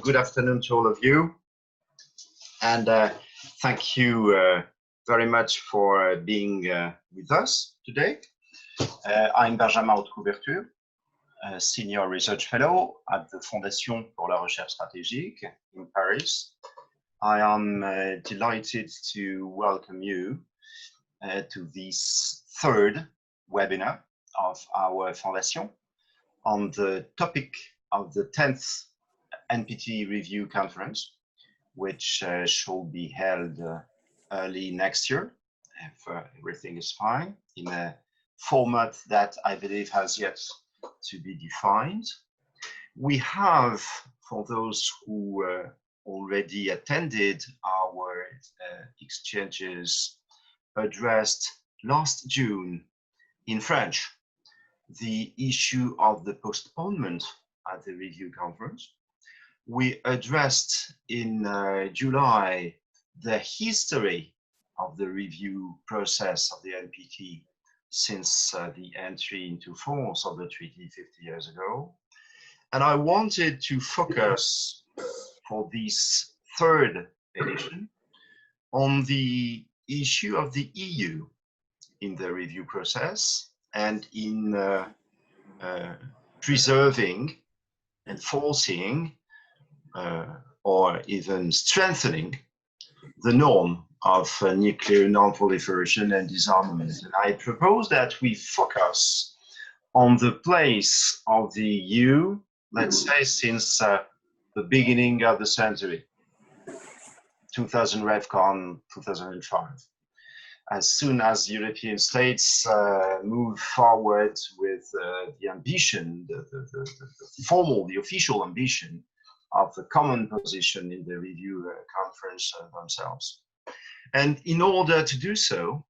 Good afternoon to all of you, and thank you very much for being with us today. I'm Benjamin Hautecouverture, Senior Research Fellow at the Fondation pour la Recherche Stratégique in Paris. I am delighted to welcome you to this third webinar of our Fondation on the topic of the 10th NPT Review Conference, which shall be held early next year, if everything is fine, in a format that I believe has yet to be defined. We have, for those who already attended our exchanges addressed last June in French, the issue of the postponement at the review conference. We addressed in July the history of the review process of the NPT since the entry into force of the treaty 50 years ago. And I wanted to focus for this third edition on the issue of the EU in the review process and in preserving, enforcing, or even strengthening the norm of nuclear non-proliferation and disarmament. And I propose that we focus on the place of the EU, let's say, since the beginning of the century, 2000 RevCon, 2005. As soon as European states move forward with the ambition, the official ambition of the common position in the review conference themselves. And in order to do so,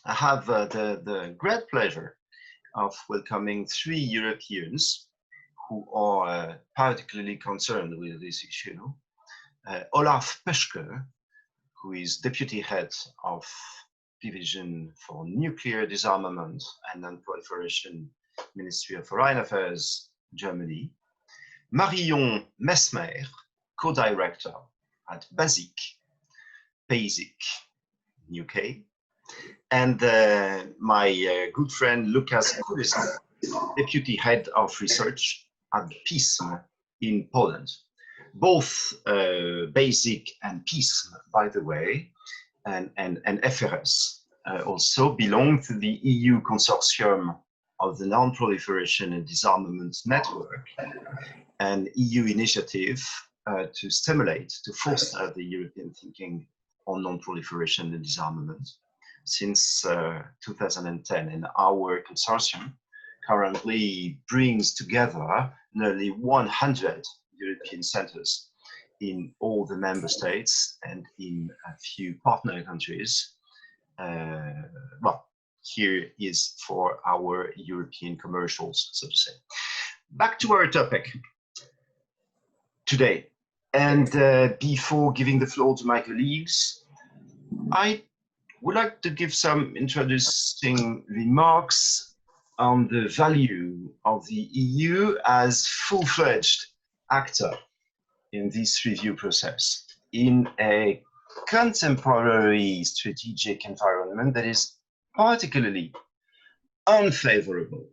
I have the great pleasure of welcoming three Europeans who are particularly concerned with this issue. Olaf Poeschke, who is Deputy Head of Division for Nuclear Disarmament and Non-Proliferation, Ministry of Foreign Affairs, Germany. Marion Messmer, co-director at PISM, UK. And my good friend Lukasz, Kulesa, Deputy Head of Research at PISM in Poland. Both BASIC and PISM, by the way, and FRS also belong to the EU consortium of the Non-Proliferation and Disarmament Network, an EU initiative to stimulate, to foster the European thinking on non-proliferation and disarmament since 2010. And our consortium currently brings together nearly 100 European centers in all the member states and in a few partner countries. Well, here is for our European commercials, so to say. Back to our topic today. And before giving the floor to my colleagues, I would like to give some introducing remarks on the value of the EU as full-fledged actor in this review process in a contemporary strategic environment that is particularly unfavorable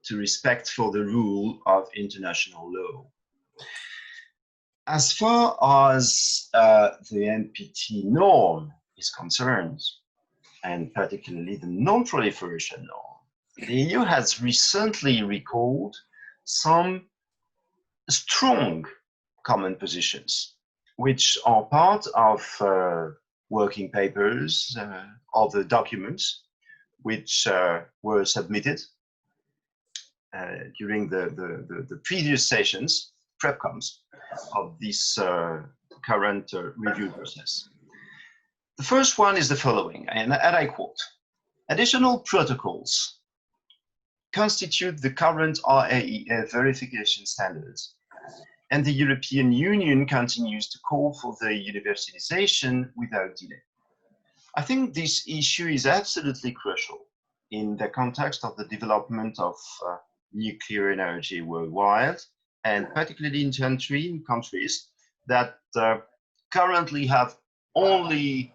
to respect for the rule of international law. As far as the NPT norm is concerned, and particularly the non-proliferation norm, the EU has recently recalled some strong common positions, which are part of working papers, other documents, which were submitted during the previous sessions, prepcoms, of this current review process. The first one is the following, and I quote, "Additional protocols constitute the current RAEF verification standards, and the European Union continues to call for their universalization without delay." I think this issue is absolutely crucial in the context of the development of nuclear energy worldwide and particularly in countries that currently have only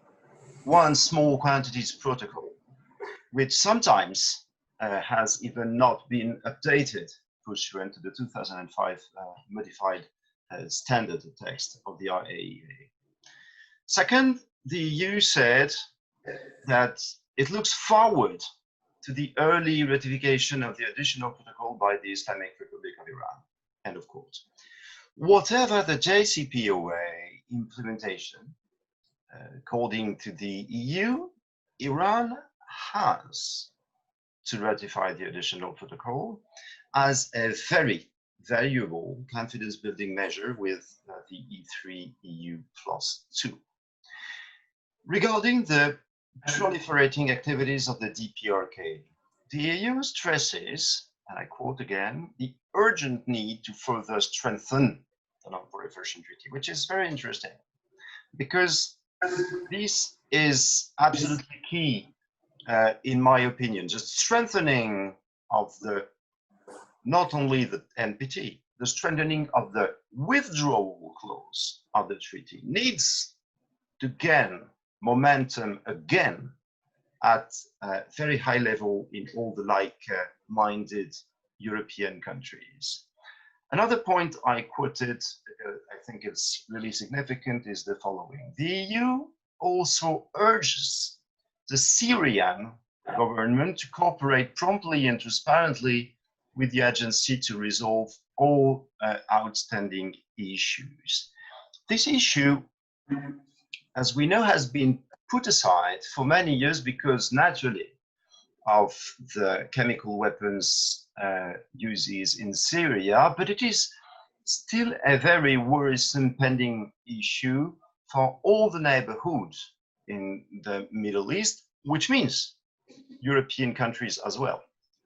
one small quantities protocol, which sometimes has even not been updated pursuant to the 2005 modified standard text of the IAEA. Second, the EU said that it looks forward to the early ratification of the additional protocol by the Islamic Republic of Iran. End of quote. Whatever the JCPOA implementation, according to the EU, Iran has to ratify the additional protocol as a very valuable confidence building measure with the E3 EU +2. Regarding the proliferating activities of the DPRK, the EU stresses, and I quote again, the urgent need to further strengthen the Non-Proliferation Treaty, which is very interesting because this is absolutely key, in my opinion, just strengthening of the, not only the NPT, the strengthening of the withdrawal clause of the treaty needs to gain momentum again at a very high level in all the like-minded European countries. Another point I quoted, I think it's really significant, is the following. The EU also urges the Syrian government to cooperate promptly and transparently with the agency to resolve all outstanding issues. This issue, as we know, has been put aside for many years because naturally of the chemical weapons uses in Syria, but it is still a very worrisome pending issue for all the neighborhood in the Middle East, which means European countries as well,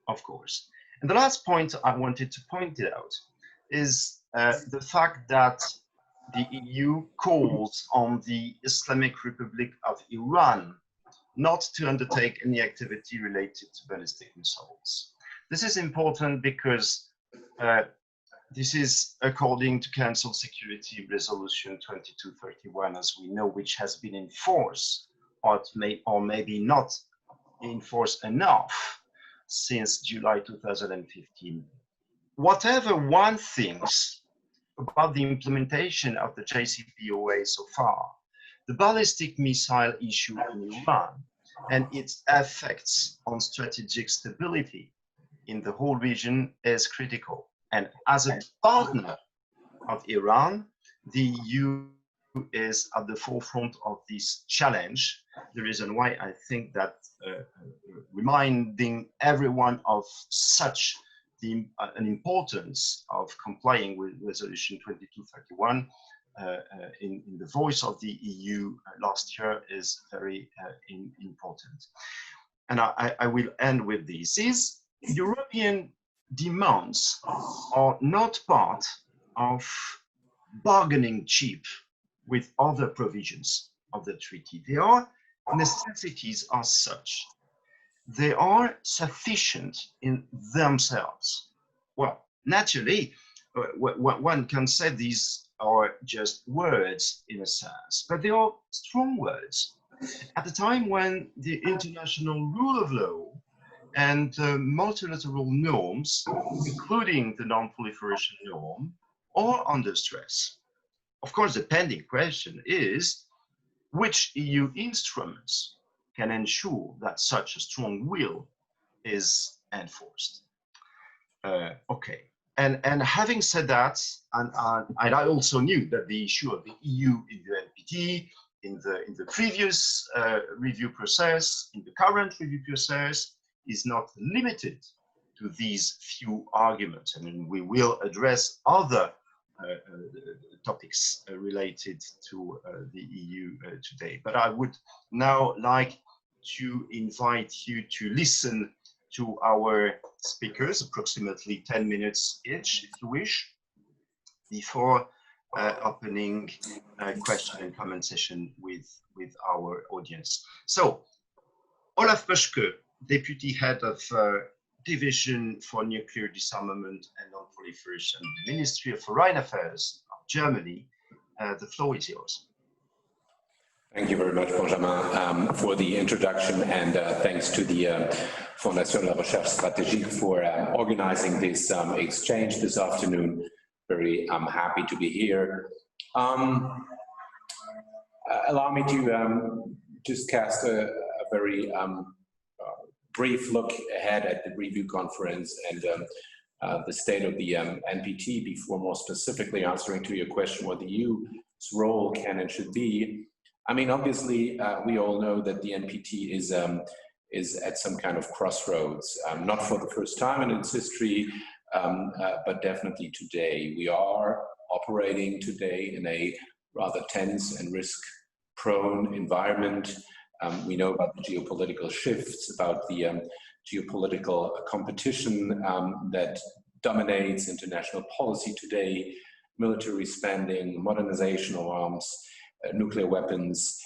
of course. And the last point I wanted to point out is the fact that the EU calls on the Islamic Republic of Iran not to undertake any activity related to ballistic missiles. This is important because this is according to Council Security Resolution 2231, as we know, which has been enforced or maybe not enforced enough since July 2015. Whatever one thinks about the implementation of the JCPOA so far, the ballistic missile issue in Iran and its effects on strategic stability in the whole region is critical. And as a partner of Iran, the EU is at the forefront of this challenge. The reason why I think that reminding everyone of such an importance of complying with Resolution 2231 in the voice of the EU last year is very important. And I will end with this. European demands are not part of bargaining chip with other provisions of the treaty. They are necessities as such. They are sufficient in themselves. Well, naturally, one can say these are just words in a sense, but they are strong words. At the time when the international rule of law and multilateral norms, including the non-proliferation norm, are under stress. Of course, the pending question is which EU instruments can ensure that such a strong will is enforced. Okay, and having said that, and I also knew that the issue of the EU in the NPT, in the previous review process, in the current review process, is not limited to these few arguments. I mean, we will address other topics related to the EU today. But I would now like to invite you to listen to our speakers, approximately 10 minutes each, if you wish, before opening a question and comment session with our audience. So, Olaf Poeschke, Deputy Head of Division for Nuclear Disarmament and Non-Proliferation, Ministry of Foreign Affairs of Germany. The floor is yours. Thank you very much, Benjamin, for the introduction, and thanks to the Fondation Recherche Stratégique for organizing this exchange this afternoon. Very happy to be here. Allow me to just cast a very brief look ahead at the review conference and the state of the NPT before more specifically answering to your question what the EU's role can and should be. I mean, obviously, we all know that the NPT is at some kind of crossroads, not for the first time in its history, but definitely today. We are operating today in a rather tense and risk-prone environment. We know about the geopolitical shifts, about the geopolitical competition that dominates international policy today, military spending, modernization of arms, nuclear weapons,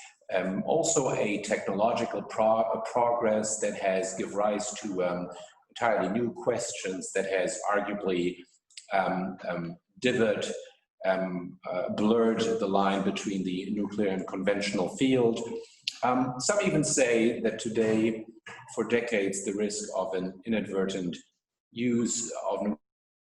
also a technological progress that has given rise to entirely new questions that has arguably blurred the line between the nuclear and conventional field. Some even say that today, for decades, the risk of an inadvertent use of nuclear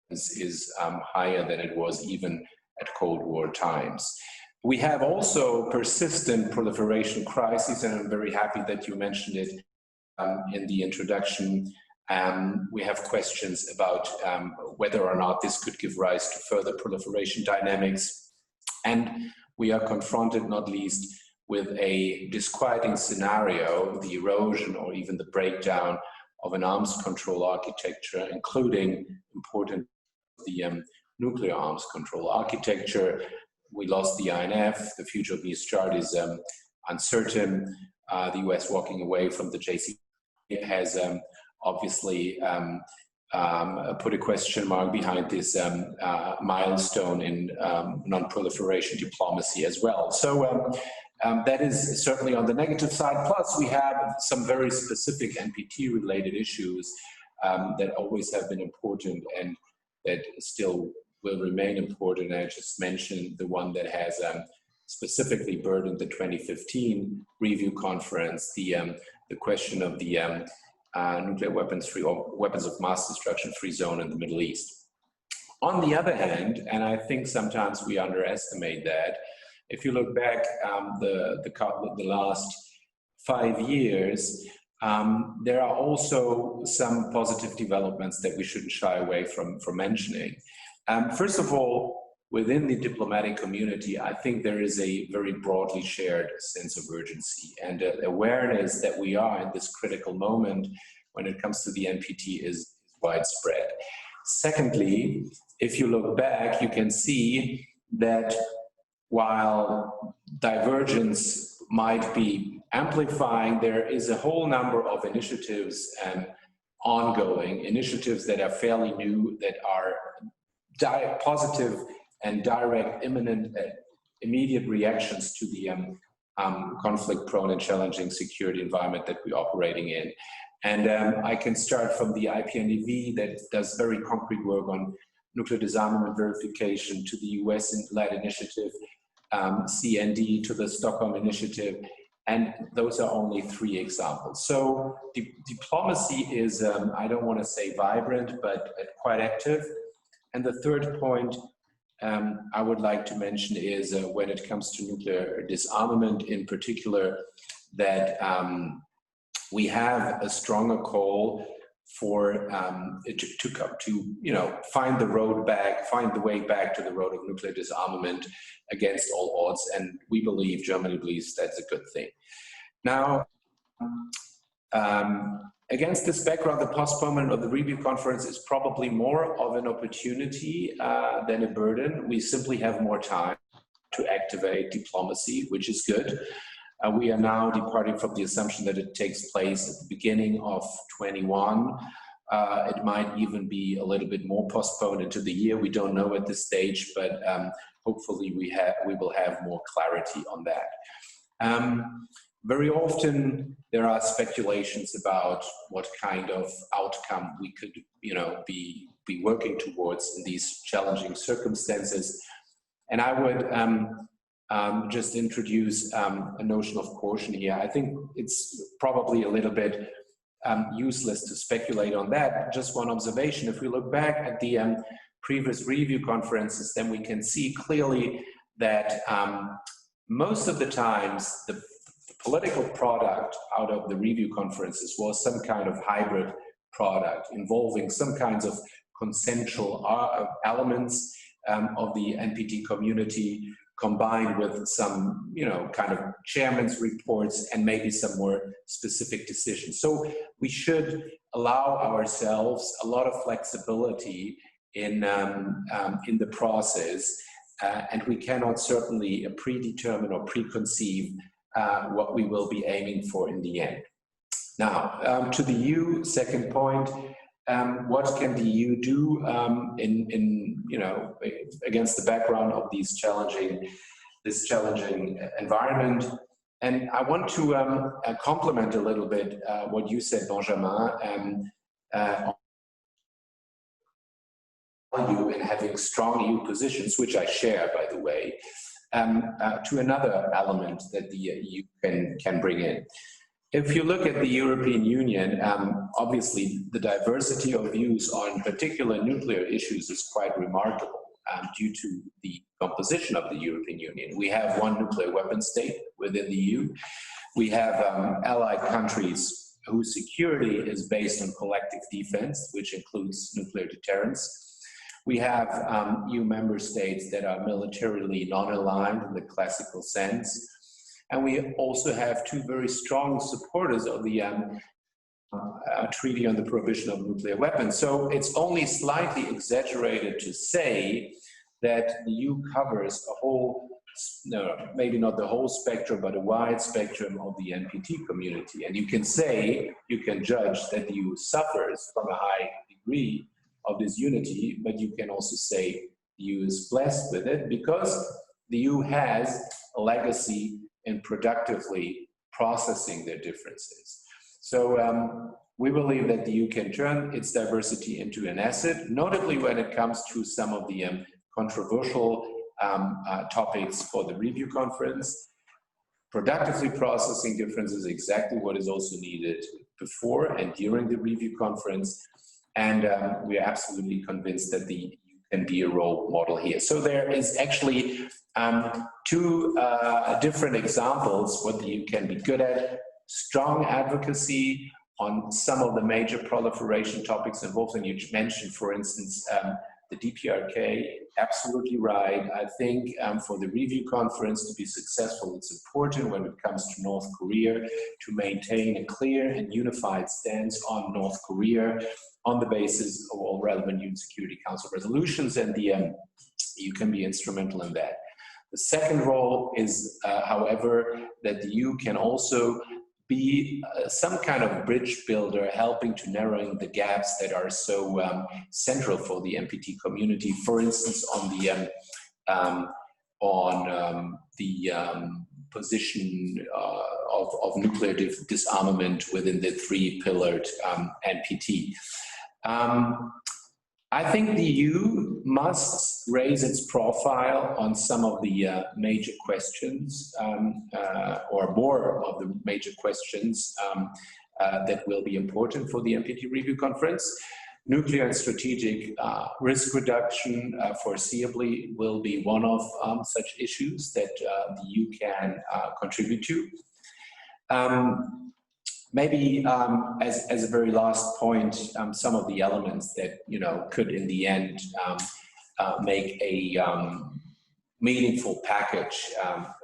weapons is higher than it was even at Cold War times. We have also persistent proliferation crises, and I'm very happy that you mentioned it in the introduction. We have questions about whether or not this could give rise to further proliferation dynamics. And we are confronted, not least, with a disquieting scenario, the erosion or even the breakdown of an arms control architecture, including important the nuclear arms control architecture. We lost the INF, the future of the START is uncertain. The US walking away from the JCPOA has obviously put a question mark behind this milestone in non-proliferation diplomacy as well. So that is certainly on the negative side. Plus, we have some very specific NPT-related issues that always have been important and that still will remain important. I just mentioned the one that has specifically burdened the 2015 review conference, the question of the nuclear weapons-free or weapons of mass destruction-free zone in the Middle East. On the other hand, and I think sometimes we underestimate that, if you look back the last 5 years, there are also some positive developments that we shouldn't shy away from mentioning. First of all, within the diplomatic community, I think there is a very broadly shared sense of urgency and awareness that we are in this critical moment when it comes to the NPT is widespread. Secondly, if you look back, you can see that while divergence might be amplifying, there is a whole number of initiatives and ongoing initiatives that are fairly new, that are positive and direct, imminent, immediate reactions to the conflict-prone and challenging security environment that we're operating in. And I can start from the IPNEV that does very concrete work on nuclear disarmament verification, to the US-led initiative, CND, to the Stockholm Initiative, and those are only 3 examples. So diplomacy is, I don't want to say vibrant, but quite active. And the third point I would like to mention is when it comes to nuclear disarmament in particular, that we have a stronger call for to find the road back, find the way back to the road of nuclear disarmament against all odds, and we believe, Germany believes, that's a good thing. Now, against this background, the postponement of the review conference is probably more of an opportunity than a burden. We simply have more time to activate diplomacy, which is good. We are now departing from the assumption that it takes place at the beginning of 21. It might even be a little bit more postponed into the year. We don't know at this stage, but hopefully we will have more clarity on that. very often there are speculations about what kind of outcome we could, be working towards in these challenging circumstances. And I would just introduce a notion of caution here. I think it's probably a little bit useless to speculate on that. Just one observation: if we look back at the previous review conferences, then we can see clearly that most of the times the political product out of the review conferences was some kind of hybrid product involving some kinds of consensual elements of the NPT community, combined with some, kind of chairman's reports and maybe some more specific decisions. So we should allow ourselves a lot of flexibility in the process, and we cannot certainly predetermine or preconceive what we will be aiming for in the end. Now, to the EU, second point. What can the EU do against the background of this challenging environment? And I want to complement a little bit what you said, Benjamin, value in having strong EU positions, which I share, by the way, to another element that the EU can bring in. If you look at the European Union, obviously the diversity of views on particular nuclear issues is quite remarkable due to the composition of the European Union. We have one nuclear weapon state within the EU. We have allied countries whose security is based on collective defense, which includes nuclear deterrence. We have EU member states that are militarily non-aligned in the classical sense. And we also have two very strong supporters of the Treaty on the Prohibition of Nuclear Weapons. So it's only slightly exaggerated to say that the EU covers a whole, maybe not the whole spectrum, but a wide spectrum of the NPT community. And you can judge that the EU suffers from a high degree of this unity, but you can also say the EU is blessed with it because the EU has a legacy in productively processing their differences. So we believe that the EU can turn its diversity into an asset, notably when it comes to some of the controversial topics for the review conference. Productively processing differences is exactly what is also needed before and during the review conference. And we are absolutely convinced that the EU can be a role model here. So there is actually two different examples what the EU can be good at: strong advocacy on some of the major proliferation topics involved. And you mentioned, for instance, the DPRK. Absolutely right. I think for the review conference to be successful, it's important when it comes to North Korea to maintain a clear and unified stance on North Korea on the basis of all relevant UN Security Council resolutions, and the EU can be instrumental in that. The second role is, however, that the EU can also be some kind of bridge builder, helping to narrowing the gaps that are so central for the NPT community. For instance, on the position of nuclear disarmament within the three-pillared NPT. I think the EU must raise its profile on some of the major questions, or more of the major questions that will be important for the NPT Review Conference. Nuclear and strategic risk reduction foreseeably will be one of such issues that the EU can contribute to. Maybe as a very last point, some of the elements that could in the end make a meaningful package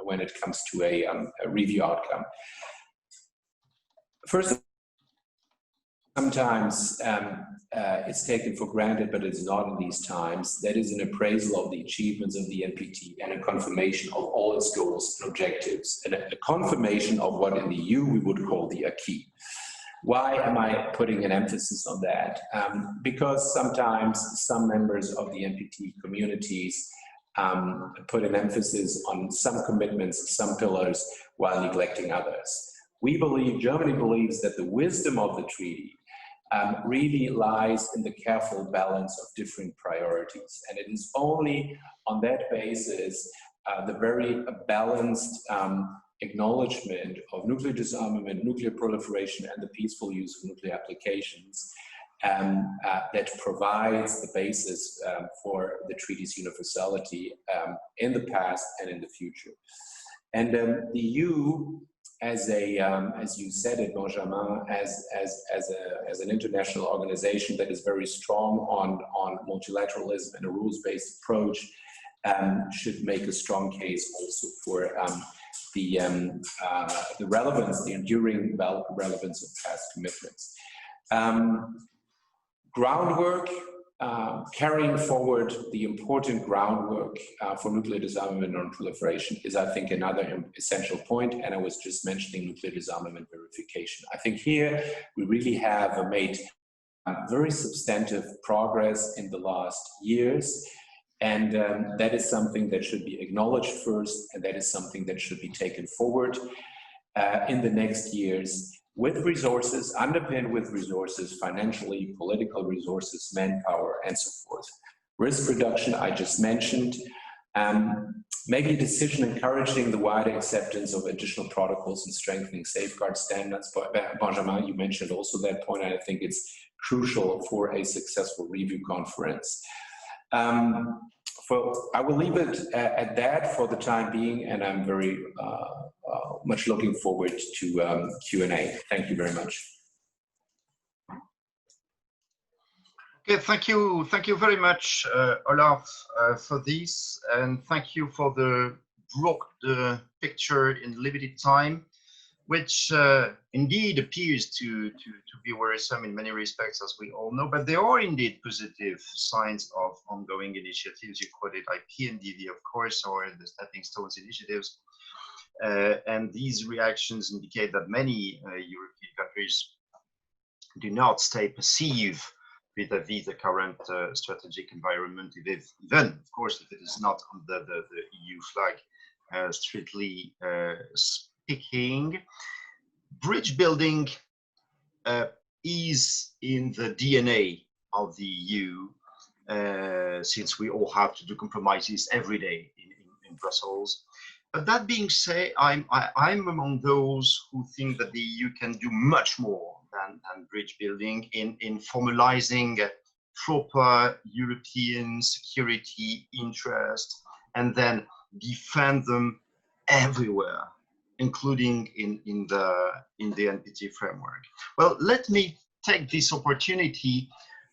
when it comes to a review outcome. First, sometimes it's taken for granted, but it's not in these times. That is an appraisal of the achievements of the NPT and a confirmation of all its goals and objectives, and a confirmation of what in the EU we would call the acquis. Why am I putting an emphasis on that? Because sometimes some members of the NPT communities put an emphasis on some commitments, some pillars, while neglecting others. Germany believes that the wisdom of the treaty really lies in the careful balance of different priorities. And it is only on that basis, the very balanced acknowledgement of nuclear disarmament, nuclear proliferation, and the peaceful use of nuclear applications that provides the basis for the treaty's universality in the past and in the future. And the EU, as you said it, Benjamin, as an international organization that is very strong on multilateralism and a rules-based approach, should make a strong case also for the relevance, the enduring relevance of past commitments. Groundwork, carrying forward the important groundwork for nuclear disarmament and non-proliferation is, I think, another essential point. And I was just mentioning nuclear disarmament verification. I think here we really have made very substantive progress in the last years. And that is something that should be acknowledged first, and that is something that should be taken forward in the next years with resources, underpinned with resources, financially, political resources, manpower, and so forth. Risk reduction, I just mentioned. Making a decision encouraging the wider acceptance of additional protocols and strengthening safeguard standards. Benjamin, you mentioned also that point, and I think it's crucial for a successful review conference. I will leave it at that for the time being, and I'm very much looking forward to Q&A. Thank you very much. Okay, thank you very much, Olaf, for this, and thank you for the broad picture in limited time, which indeed appears to be worrisome in many respects, as we all know, but there are indeed positive signs of ongoing initiatives. You quoted IP and DV, of course, or the Stepping Stones initiatives. And these reactions indicate that many European countries do not stay passive vis-à-vis the current strategic environment, even, of course, if it is not under the EU flag, strictly speaking. Bridge building is in the DNA of the EU, since we all have to do compromises every day in Brussels. But that being said, I'm among those who think that the EU can do much more than bridge building in formalizing proper European security interests and then defend them everywhere, including in the NPT framework. Well, let me take this opportunity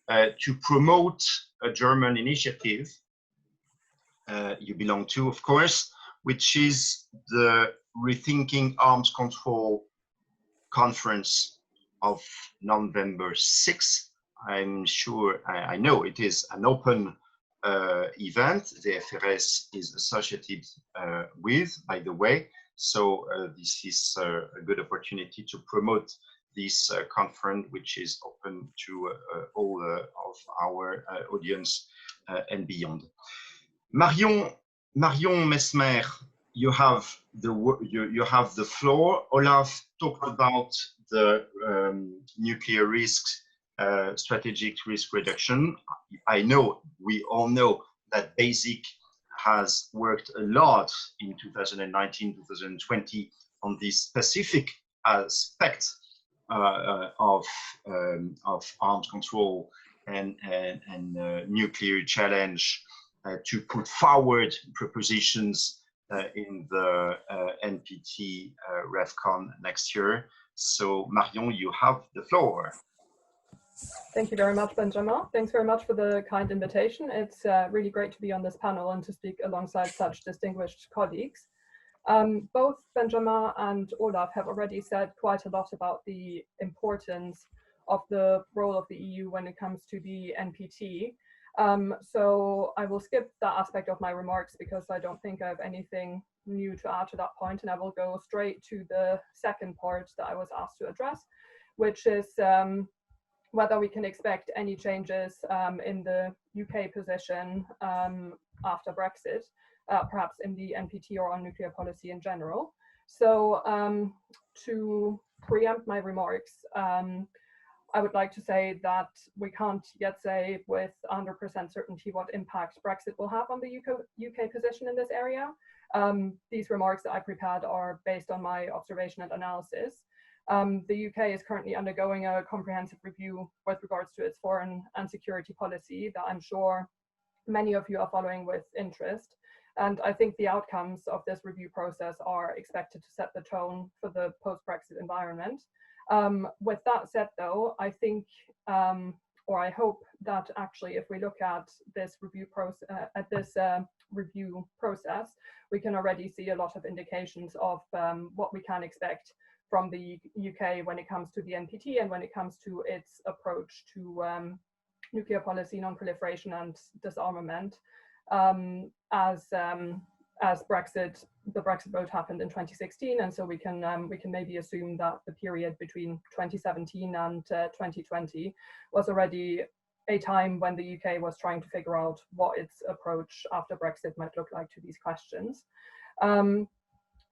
to promote a German initiative you belong to, of course, which is the Rethinking Arms Control Conference of November 6th. I'm sure, I know it is an open event. The FRS is associated with, by the way. So this is a good opportunity to promote this conference, which is open to all of our audience and beyond. Marion Messmer, you have the floor. Olaf talked about the nuclear risks, strategic risk reduction. I know, we all know that BASIC has worked a lot in 2019, 2020 on this specific aspect of arms control and nuclear challenge to put forward propositions in the NPT RevCon next year. So Marion, you have the floor. Thank you very much, Benjamin. Thanks very much for the kind invitation. It's really great to be on this panel and to speak alongside such distinguished colleagues. Both Benjamin and Olaf have already said quite a lot about the importance of the role of the EU when it comes to the NPT. So I will skip that aspect of my remarks because I don't think I have anything new to add to that point, and I will go straight to the second part that I was asked to address, which is whether we can expect any changes in the UK position after Brexit, perhaps in the NPT or on nuclear policy in general. So to preempt my remarks, I would like to say that we can't yet say with 100% certainty what impact Brexit will have on the UK position in this area. These remarks that I prepared are based on my observation and analysis. The UK is currently undergoing a comprehensive review with regards to its foreign and security policy that I'm sure many of you are following with interest. And I think the outcomes of this review process are expected to set the tone for the post-Brexit environment. With that said, though, I think, or I hope that actually, if we look at this review process, we can already see a lot of indications of what we can expect from the UK when it comes to the NPT and when it comes to its approach to nuclear policy, non-proliferation, and disarmament. As the Brexit vote happened in 2016, and so we can maybe assume that the period between 2017 and 2020 was already a time when the UK was trying to figure out what its approach after Brexit might look like to these questions.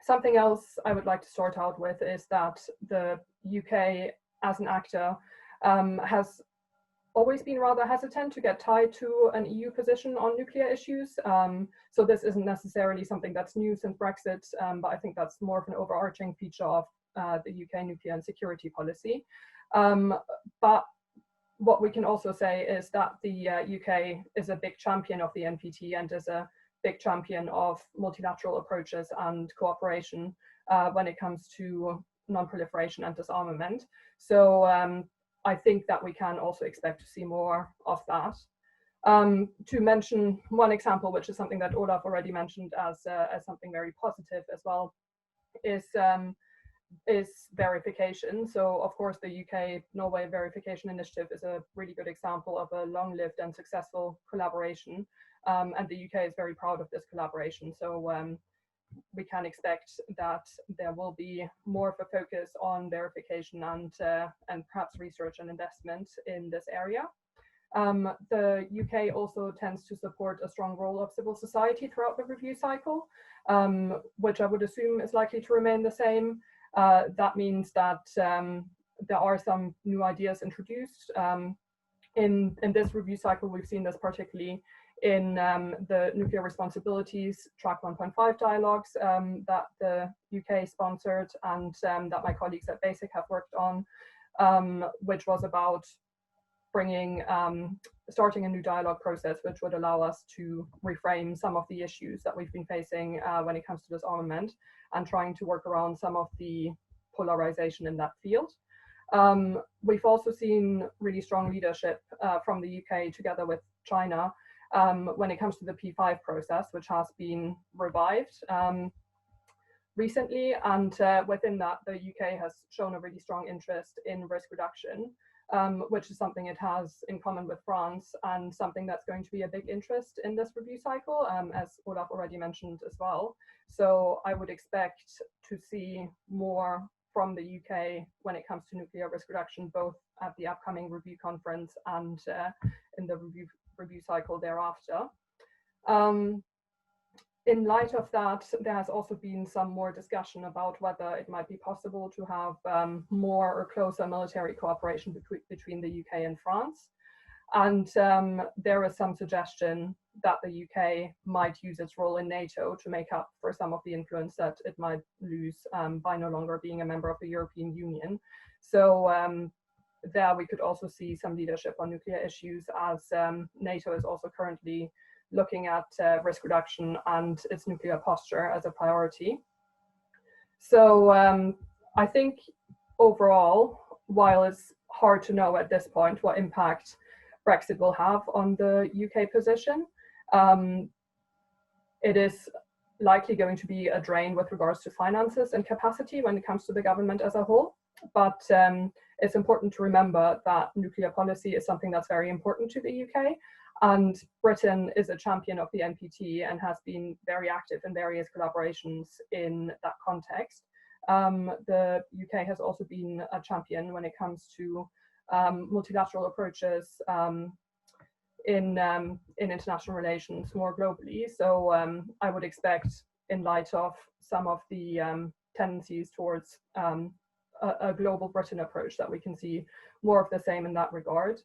Something else I would like to start out with is that the UK as an actor has always been rather hesitant to get tied to an EU position on nuclear issues. So this isn't necessarily something that's new since Brexit, but I think that's more of an overarching feature of the UK nuclear and security policy. But what we can also say is that the UK is a big champion of the NPT and is a big champion of multilateral approaches and cooperation when it comes to non-proliferation and disarmament. So I think that we can also expect to see more of that. To mention one example, which is something that Olaf already mentioned as something very positive as well, is verification. So of course the UK-Norway verification initiative is a really good example of a long-lived and successful collaboration, and the UK is very proud of this collaboration. So we can expect that there will be more of a focus on verification and perhaps research and investment in this area. The UK also tends to support a strong role of civil society throughout the review cycle, which I would assume is likely to remain the same. That means that there are some new ideas introduced. In this review cycle, we've seen this particularly in the nuclear responsibilities track 1.5 dialogues that the UK sponsored and that my colleagues at BASIC have worked on, which was about starting a new dialogue process, which would allow us to reframe some of the issues that we've been facing when it comes to disarmament and trying to work around some of the polarization in that field. We've also seen really strong leadership from the UK together with China when it comes to the P5 process, which has been revived recently. And within that, the UK has shown a really strong interest in risk reduction, which is something it has in common with France and something that's going to be a big interest in this review cycle, as Olaf already mentioned as well. So I would expect to see more from the UK when it comes to nuclear risk reduction, both at the upcoming review conference and in the review cycle thereafter. In light of that, there has also been some more discussion about whether it might be possible to have more or closer military cooperation between the UK and France. And there is some suggestion that the UK might use its role in NATO to make up for some of the influence that it might lose by no longer being a member of the European Union. So there we could also see some leadership on nuclear issues, as NATO is also currently looking at risk reduction and its nuclear posture as a priority. So I think overall, while it's hard to know at this point what impact Brexit will have on the UK position, it is likely going to be a drain with regards to finances and capacity when it comes to the government as a whole. But it's important to remember that nuclear policy is something that's very important to the UK, and Britain is a champion of the NPT and has been very active in various collaborations in that context. The UK has also been a champion when it comes to multilateral approaches in international relations more globally. So I would expect, in light of some of the tendencies towards a global Britain approach, that we can see more of the same in that regard.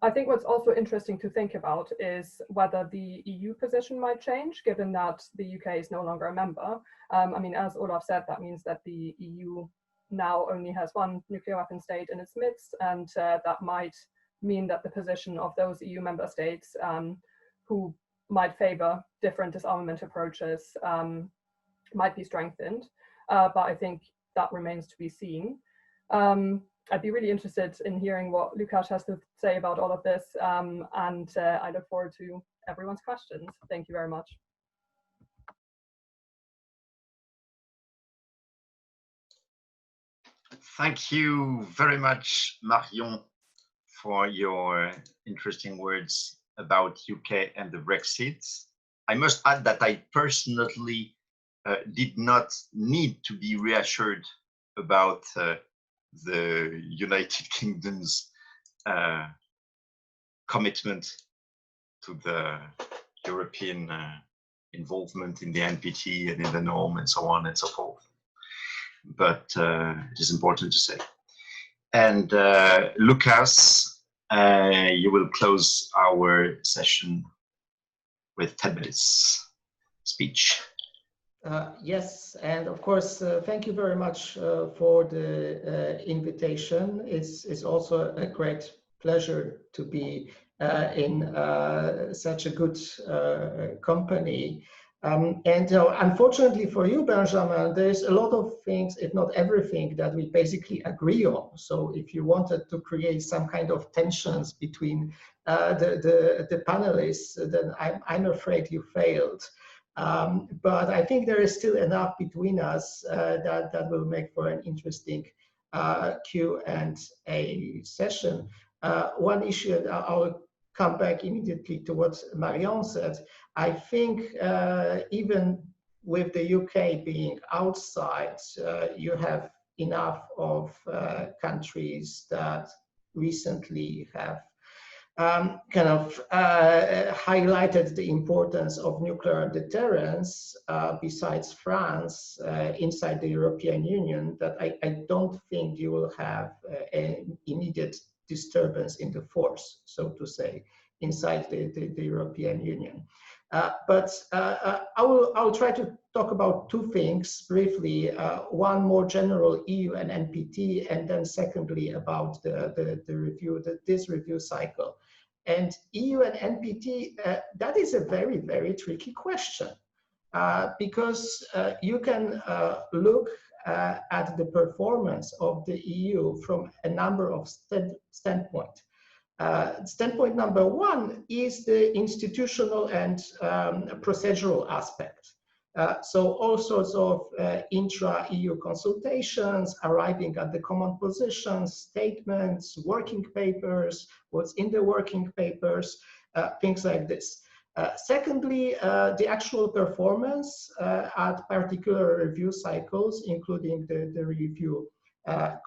I think what's also interesting to think about is whether the EU position might change, given that the UK is no longer a member. I mean, as Olaf said, that means that the EU now only has one nuclear weapon state in its midst, and that might mean that the position of those EU member states who might favor different disarmament approaches might be strengthened. But I think that remains to be seen. I'd be really interested in hearing what Lukasz has to say about all of this, and I look forward to everyone's questions. Thank you very much. Thank you very much, Marion, for your interesting words about UK and the Brexit. I must add that I personally did not need to be reassured about the United Kingdom's commitment to the European involvement in the NPT and in the norm and so on and so forth. But it is important to say. And Lukasz, you will close our session with 10 minutes speech. Yes, and of course, thank you very much for the invitation. It's also a great pleasure to be in such a good company. And unfortunately for you, Benjamin, there's a lot of things, if not everything, that we basically agree on. So if you wanted to create some kind of tensions between the panelists, then I'm afraid you failed. But I think there is still enough between us that will make for an interesting Q&A session. One issue, and I'll come back immediately to what Marion said. I think even with the UK being outside, you have enough of countries that recently have kind of highlighted the importance of nuclear deterrence, besides France, inside the European Union, that I don't think you will have an immediate disturbance in the force, so to say, inside the European Union. But I will try to talk about two things briefly. One more general EU and NPT, and then secondly about the review, this review cycle. And EU and NPT, that is a very, very tricky question, because you can look at the performance of the EU from a number of standpoints. Standpoint number one is the institutional and procedural aspect. So all sorts of intra-EU consultations, arriving at the common positions, statements, working papers, what's in the working papers, things like this. Secondly, the actual performance at particular review cycles, including the review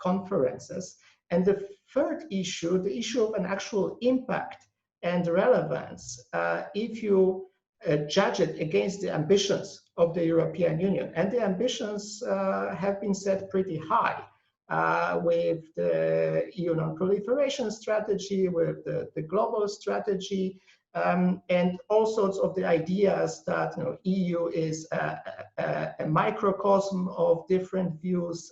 conferences. And the third issue, the issue of an actual impact and relevance, if you judge it against the ambitions of the European Union. And the ambitions have been set pretty high with the EU non-proliferation strategy, with the global strategy, and all sorts of the ideas that EU is a microcosm of different views.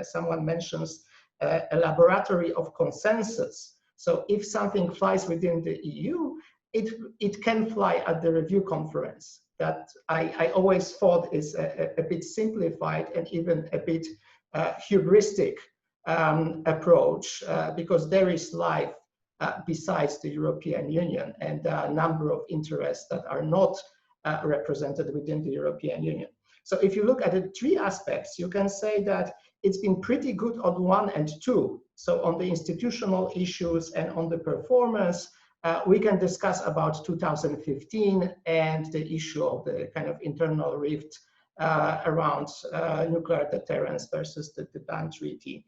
Someone mentions a laboratory of consensus. So if something flies within the EU, it can fly at the review conference. That I always thought is a bit simplified and even a bit hubristic approach, because there is life besides the European Union, and there are a number of interests that are not represented within the European Union. So if you look at the three aspects, you can say that it's been pretty good on one and two. So on the institutional issues and on the performance, we can discuss about 2015 and the issue of the kind of internal rift around nuclear deterrence versus the ban treaty.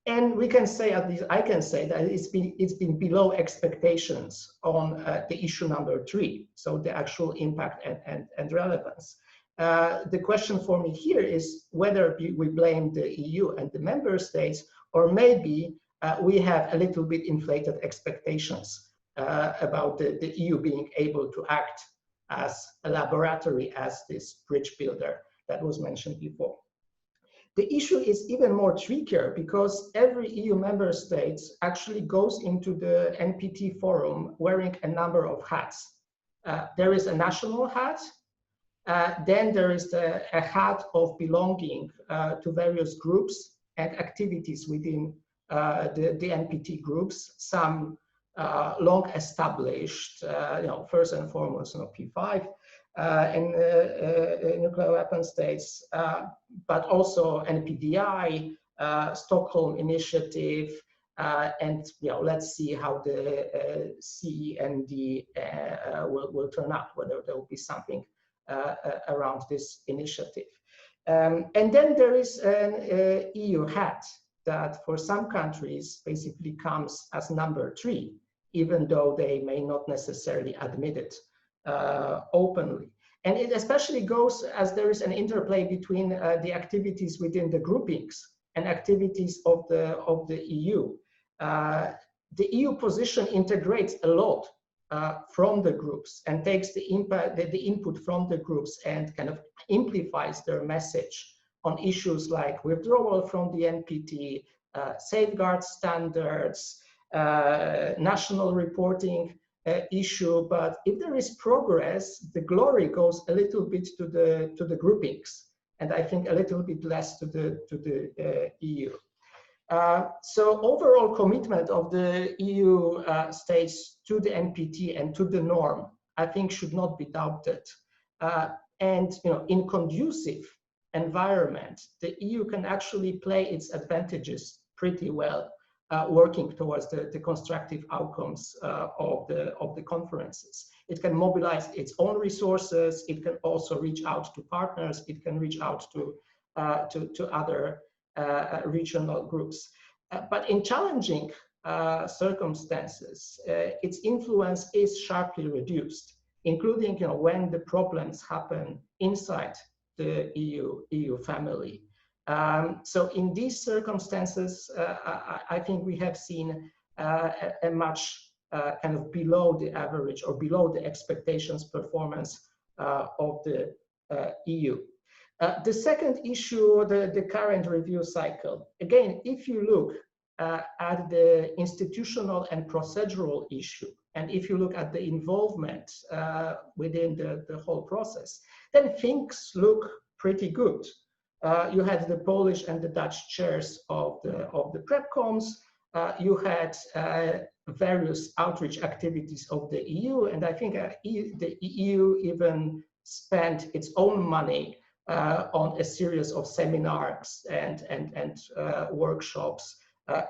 And we can say, at least I can say, that it's been below expectations on the issue number 3, so the actual impact and relevance. The question for me here is whether we blame the EU and the member states, or maybe we have a little bit inflated expectations about the EU being able to act as a laboratory, as this bridge builder that was mentioned before. The issue is even more trickier because every EU member state actually goes into the NPT forum wearing a number of hats. There is a national hat, then there is a hat of belonging to various groups and activities within the NPT groups, some long established, first and foremost, P5 and nuclear weapon states, but also NPDI, Stockholm Initiative, and let's see how the CE and D will turn out, whether there will be something around this initiative. And then there is an EU hat that for some countries basically comes as number 3, even though they may not necessarily admit it openly. And it especially goes as there is an interplay between the activities within the groupings and activities of the EU. The EU position integrates a lot from the groups and takes the input from the groups and kind of amplifies their message on issues like withdrawal from the NPT, safeguard standards, national reporting issue. But if there is progress, the glory goes a little bit to the groupings, and I think a little bit less to the EU. So overall commitment of the EU states to the NPT and to the norm, I think, should not be doubted. And in conducive environment, the EU can actually play its advantages pretty well, working towards the constructive outcomes of the conferences. It can mobilize its own resources. It can also reach out to partners. It can reach out to other regional groups. But in challenging circumstances, its influence is sharply reduced, including when the problems happen inside the EU family. So in these circumstances, I think we have seen a much kind of below the average or below the expectations performance of the EU. The second issue, the current review cycle. Again, if you look at the institutional and procedural issue, and if you look at the involvement within the whole process, then things look pretty good. You had the Polish and the Dutch chairs of the PrepComs. You had various outreach activities of the EU, and I think the EU even spent its own money on a series of seminars and workshops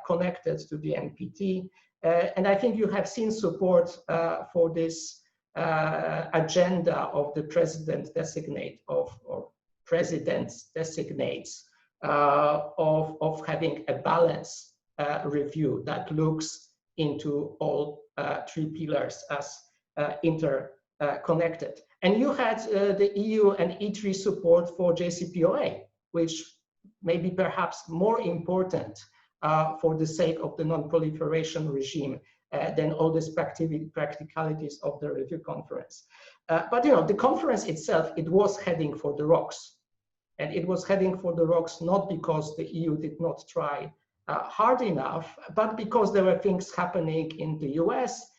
connected to the NPT. And I think you have seen support for this agenda of the president-designate or presidents designates of having a balanced review that looks into all 3 pillars as interconnected. And you had the EU and E3 support for JCPOA, which may be perhaps more important for the sake of the non-proliferation regime than all these practicalities of the review conference. But the conference itself, it was heading for the rocks. And it was heading for the rocks not because the EU did not try hard enough, but because there were things happening in the US,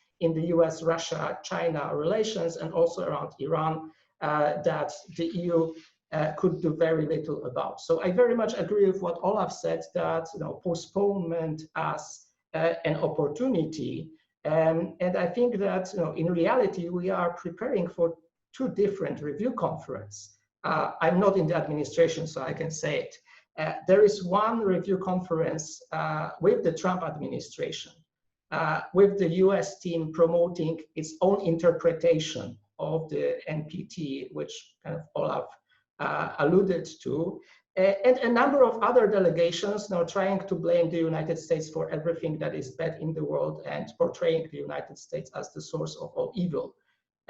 Russia, China relations, and also around Iran that the EU could do very little about. So I very much agree with what Olaf said, that postponement as an opportunity. And I think that in reality, we are preparing for 2 different review conferences. I'm not in the administration, so I can say it. There is one review conference with the Trump administration, with the US team promoting its own interpretation of the NPT, which kind of Olaf alluded to, and a number of other delegations now trying to blame the United States for everything that is bad in the world and portraying the United States as the source of all evil.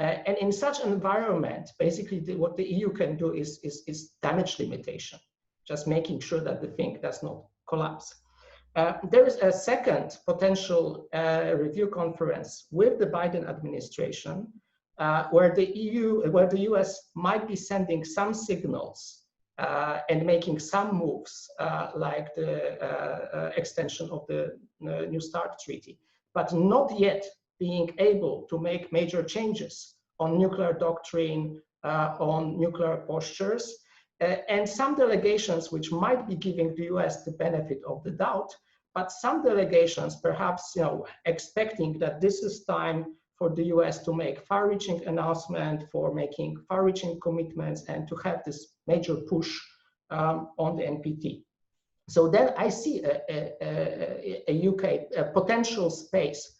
And in such an environment, basically what the EU can do is damage limitation, just making sure that the thing does not collapse. There is a second potential review conference with the Biden administration, where the US might be sending some signals and making some moves, like the extension of the New START treaty, but not yet being able to make major changes on nuclear doctrine, on nuclear postures, and some delegations which might be giving the US the benefit of the doubt, but some delegations perhaps expecting that this is time for the US to make far-reaching announcement, for making far-reaching commitments, and to have this major push on the NPT. So then I see a UK potential space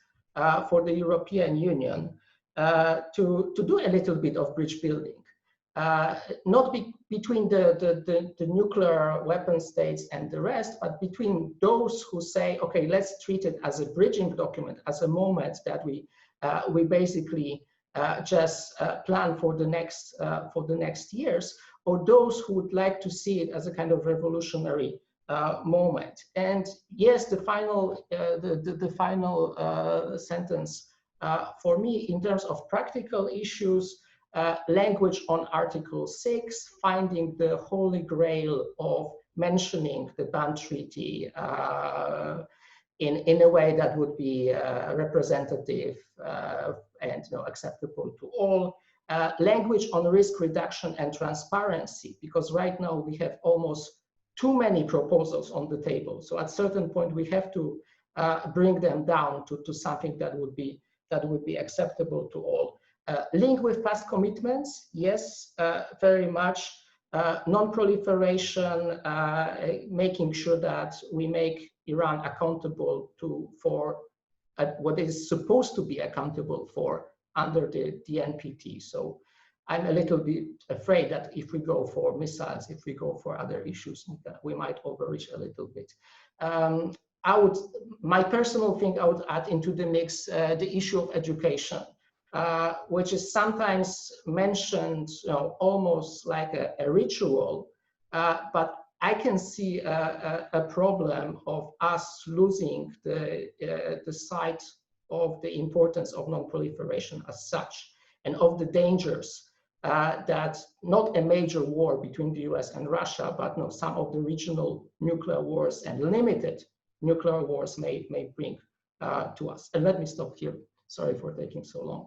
for the European Union to do a little bit of bridge building. Not between the nuclear weapon states and the rest, but between those who say, okay, let's treat it as a bridging document, as a moment that we basically just plan for the next years, or those who would like to see it as a kind of revolutionary moment. And yes, the final sentence for me in terms of practical issues. Language on Article 6, finding the holy grail of mentioning the ban treaty in a way that would be representative and acceptable to all. Language on risk reduction and transparency, because right now we have almost too many proposals on the table. So at a certain point we have to bring them down to something that would be acceptable to all. Link with past commitments, yes, very much. Non-proliferation, making sure that we make Iran accountable for what is supposed to be accountable for under the NPT. So I'm a little bit afraid that if we go for missiles, if we go for other issues, we might overreach a little bit. My personal thing, I would add into the mix the issue of education. Which is sometimes mentioned almost like a ritual, but I can see a problem of us losing the sight of the importance of non-proliferation as such, and of the dangers that not a major war between the US and Russia, but some of the regional nuclear wars and limited nuclear wars may bring to us. And let me stop here. Sorry for taking so long.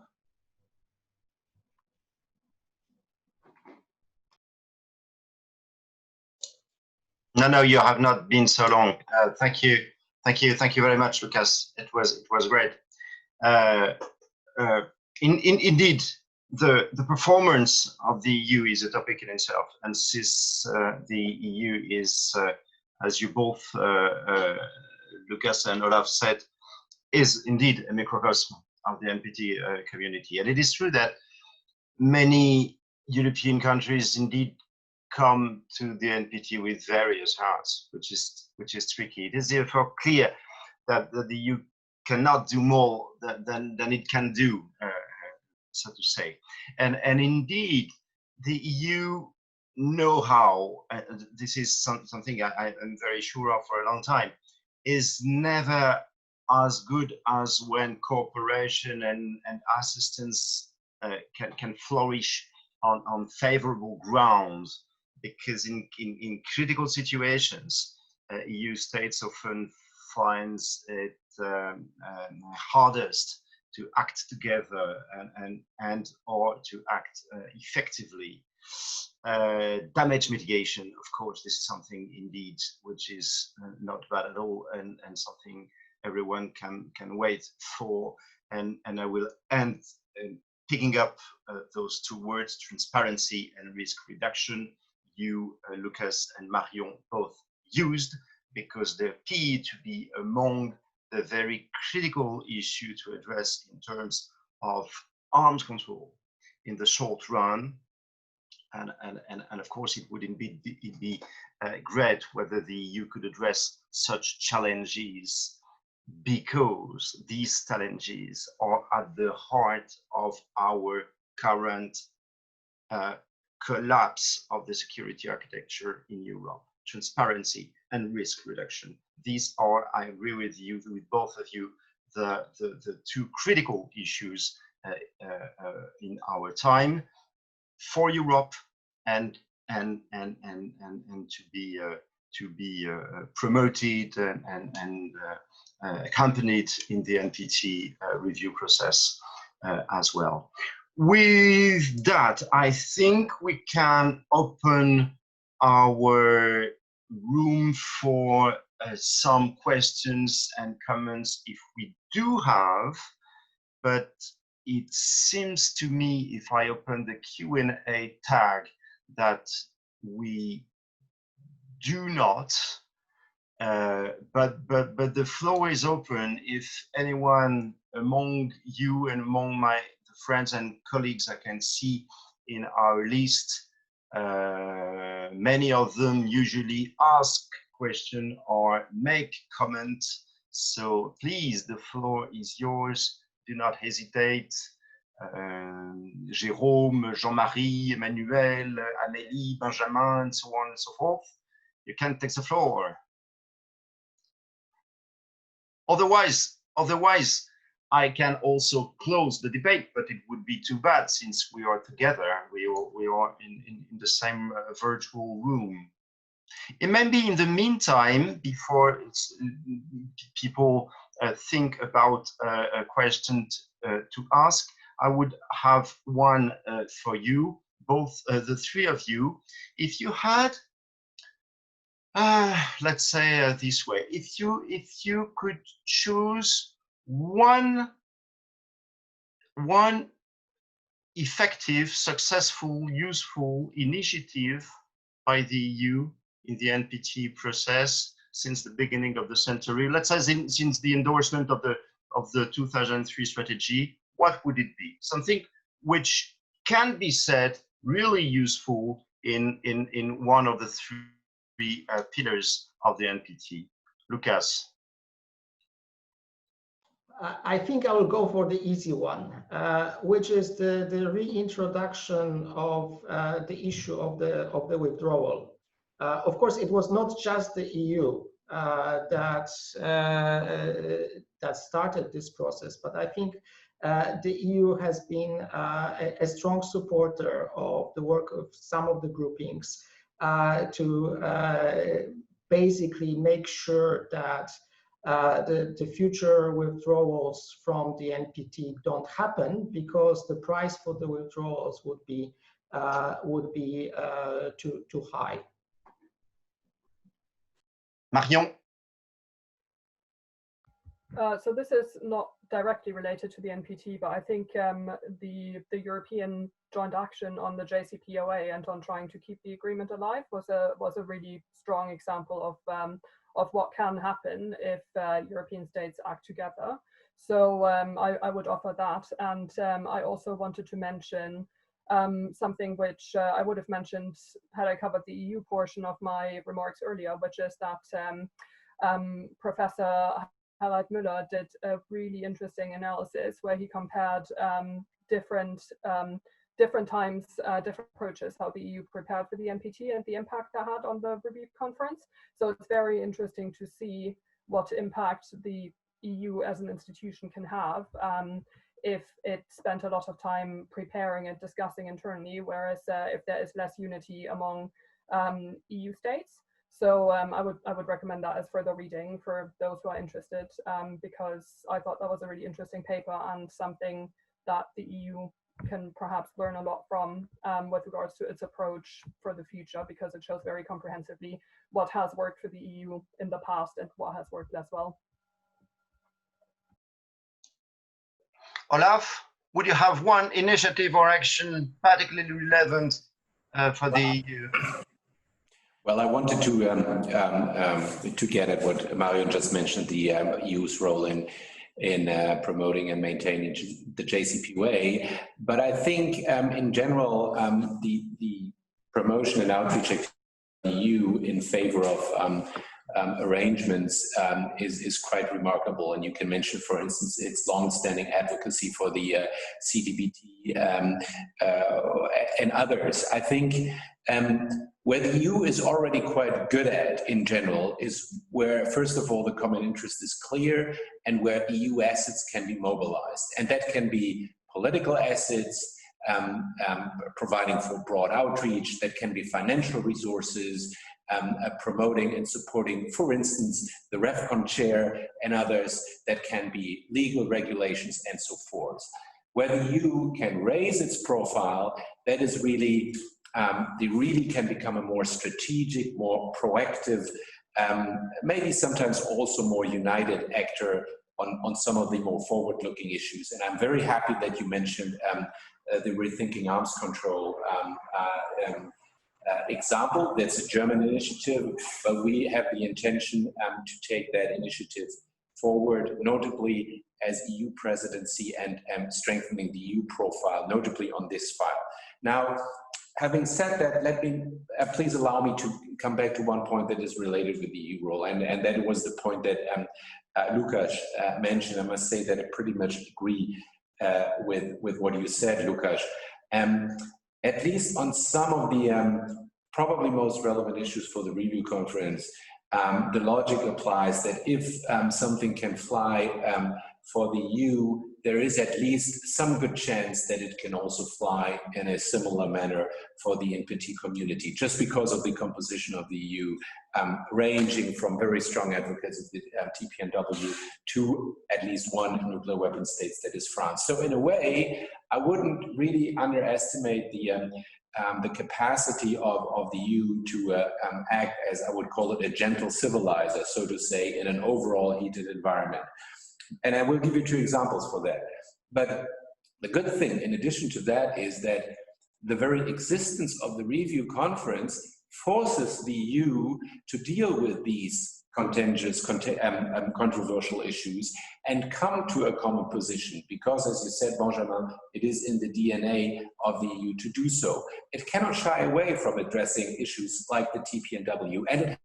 No, you have not been so long. Thank you very much, Lukasz. It was great. Indeed, the performance of the EU is a topic in itself, and since the EU is, as you both, Lukasz and Olaf said, is indeed a microcosm of the NPT community, and it is true that many European countries indeed come to the NPT with various hearts, which is tricky. It is therefore clear that the EU cannot do more than it can do, so to say. And indeed, the EU know-how, this is something I am very sure of for a long time, is never as good as when cooperation and assistance can flourish on favorable grounds. Because in critical situations, EU states often finds it hardest to act together and or to act effectively. Damage mitigation, of course, this is something indeed which is not bad at all, and something everyone can wait for. And I will end picking up those two words, transparency and risk reduction. You, Lukasz and Marion, both used, because they appear to be among the very critical issue to address in terms of arms control in the short run. And of course, it would indeed be great whether the EU could address such challenges, because these challenges are at the heart of our current collapse of the security architecture in Europe. Transparency and risk reduction. These are, I agree with you, with both of you, the two critical issues in our time for Europe and to be promoted and accompanied in the NPT review process as well. With that, I think we can open our room for some questions and comments if we do have, but it seems to me, if I open the Q&A tag, that we do not, but the floor is open. If anyone among you and among my friends and colleagues I can see in our list, many of them usually ask question or make comment. So please, the floor is yours. Do not hesitate. Jérôme, Jean-Marie, Emmanuel, Amélie, Benjamin, and so on and so forth. You can take the floor. Otherwise, I can also close the debate, but it would be too bad since we are together. We are in the same virtual room. And maybe in the meantime, before people think about a question to ask, I would have one for you, both the three of you. If you had, let's say this way, if you could choose one effective, successful, useful initiative by the EU in the NPT process since the beginning of the century, let's say since the endorsement of the 2003 strategy, what would it be? Something which can be said really useful in one of the three pillars of the NPT. Lukasz. I think I will go for the easy one, which is the reintroduction of the issue of the withdrawal. Of course, it was not just the EU that started this process, but I think the EU has been a strong supporter of the work of some of the groupings to basically make sure that the future withdrawals from the NPT don't happen, because the price for the withdrawals would be too high. Marion. So this is not directly related to the NPT, but I think the European joint action on the JCPOA and on trying to keep the agreement alive was a really strong example of what can happen if European states act together. So I would offer that, and I also wanted to mention something which I would have mentioned had I covered the EU portion of my remarks earlier, which is that Professor Harald Müller did a really interesting analysis where he compared different times, different approaches, how the EU prepared for the NPT and the impact that had on the review conference. So it's very interesting to see what impact the EU as an institution can have if it spent a lot of time preparing and discussing internally, whereas if there is less unity among EU states. So I would recommend that as further reading for those who are interested, because I thought that was a really interesting paper and something that the EU can perhaps learn a lot from with regards to its approach for the future, because it shows very comprehensively what has worked for the EU in the past and what has worked less well. Olaf, would you have one initiative or action particularly relevant for the EU? Well, I wanted to get at what Marion just mentioned, the EU's role in promoting and maintaining the JCPOA. But I think in general, the promotion and outreach of the EU in favor of arrangements is quite remarkable. And you can mention, for instance, its long-standing advocacy for the CTBT and others. I think where the EU is already quite good at in general is where, first of all, the common interest is clear and where EU assets can be mobilized. And that can be political assets, providing for broad outreach, that can be financial resources, promoting and supporting, for instance, the REFCON chair and others, that can be legal regulations and so forth. Where the EU can raise its profile, that is really, they really can become a more strategic, more proactive, maybe sometimes also more united actor on some of the more forward-looking issues. And I'm very happy that you mentioned the Rethinking Arms Control example. That's a German initiative, but we have the intention to take that initiative forward, notably as EU presidency and strengthening the EU profile, notably on this file. Now, having said that, let me please allow me to come back to one point that is related with the EU role, and that was the point that Lukasz mentioned. I must say that I pretty much agree with what you said, Lukasz. At least on some of the probably most relevant issues for the review conference, the logic applies that if something can fly for the EU, there is at least some good chance that it can also fly in a similar manner for the NPT community, just because of the composition of the EU, ranging from very strong advocates of the TPNW to at least one nuclear weapon state, that is France. So in a way, I wouldn't really underestimate the capacity of the EU to act as, I would call it, a gentle civilizer, so to say, in an overall heated environment. And I will give you two examples for that. But the good thing, in addition to that, is that the very existence of the review conference forces the EU to deal with these contentious, controversial issues and come to a common position, because, as you said, Benjamin, it is in the DNA of the EU to do so. It cannot shy away from addressing issues like the TPNW, and it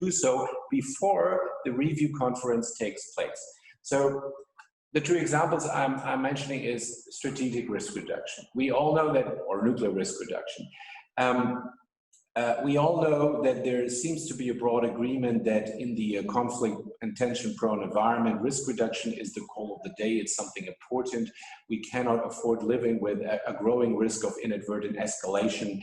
do so before the review conference takes place. So the two examples I'm mentioning is strategic risk reduction. We all know that, or nuclear risk reduction. We all know that there seems to be a broad agreement that in the conflict and tension-prone environment, risk reduction is the call of the day. It's something important. We cannot afford living with a growing risk of inadvertent escalation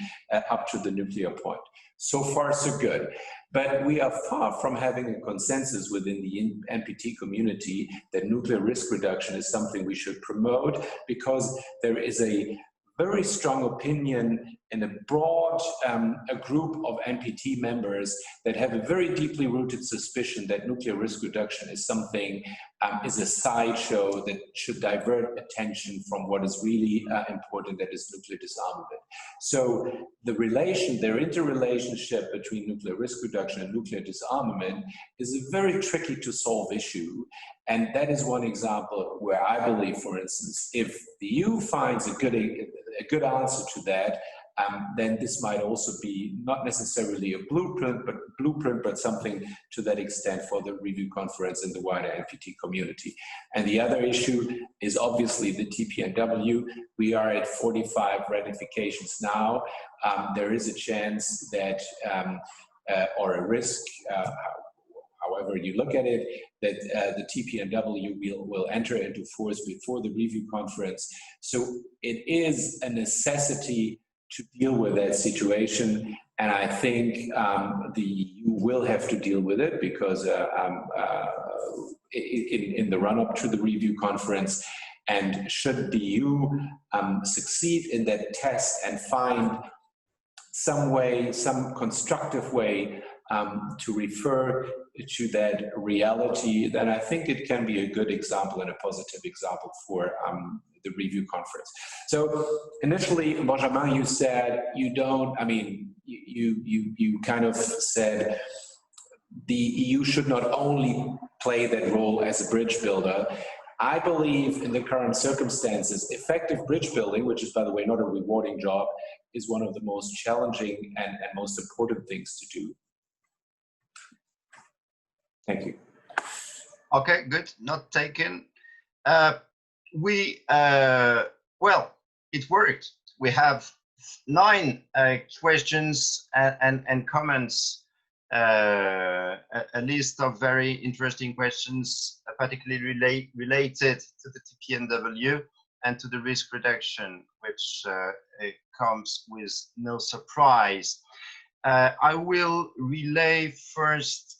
up to the nuclear point. So far, so good. But we are far from having a consensus within the NPT community that nuclear risk reduction is something we should promote, because there is a very strong opinion in a broad a group of NPT members that have a very deeply rooted suspicion that nuclear risk reduction is something, is a sideshow that should divert attention from what is really important, that is nuclear disarmament. So their interrelationship between nuclear risk reduction and nuclear disarmament is a very tricky to solve issue. And that is one example where I believe, for instance, if the EU finds a good answer to that, then this might also be not necessarily a blueprint, but something to that extent for the review conference and the wider NPT community. And the other issue is obviously the TPNW. We are at 45 ratifications now. There is a chance that, or a risk, however you look at it, that the TPNW will enter into force before the review conference. So it is a necessity to deal with that situation, and I think the EU will have to deal with it, because in the run-up to the review conference, and should the EU succeed in that test and find some way, some constructive way to refer to that reality, then I think it can be a good example and a positive example for the review conference. So initially, Benjamin, you said you don't, I mean, you kind of said the EU should not only play that role as a bridge builder. I believe in the current circumstances, effective bridge building, which is, by the way, not a rewarding job, is one of the most challenging and most important things to do. Thank you. Okay, good. Not taken. Well, it worked. We have 9 questions and comments, a list of very interesting questions, particularly related to the TPNW and to the risk reduction, which comes with no surprise. I will relay first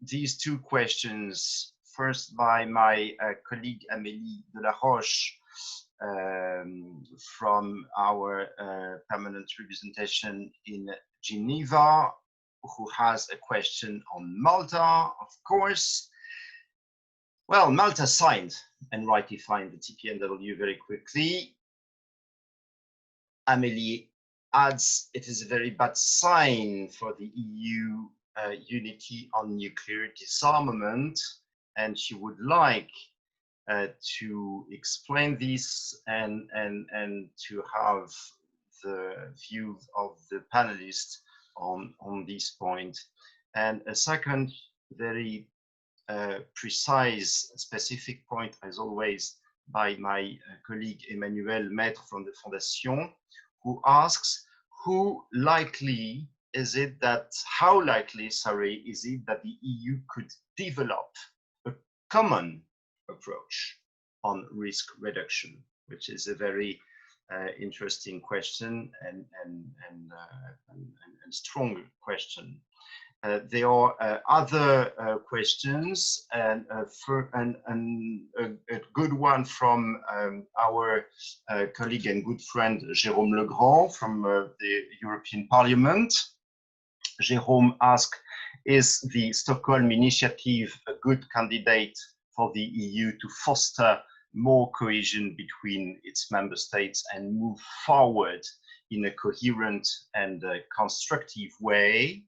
these 2 questions, first by my colleague Amélie Delaroche from our permanent representation in Geneva, who has a question on Malta, of course. Well, Malta signed and ratified the TPNW very quickly. Amélie adds it is a very bad sign for the EU unity on nuclear disarmament, and she would like to explain this and to have the view of the panelists on this point. And a second very precise, specific point, as always, by my colleague Emmanuel Maître from the Fondation, who asks, how likely is it that the EU could develop a common approach on risk reduction, which is a very interesting question and strong question. There are other questions, and a good one from our colleague and good friend Jérôme Legrand from the European Parliament. Jérôme asked, is the Stockholm Initiative a good candidate for the EU to foster more cohesion between its member states and move forward in a coherent and constructive way?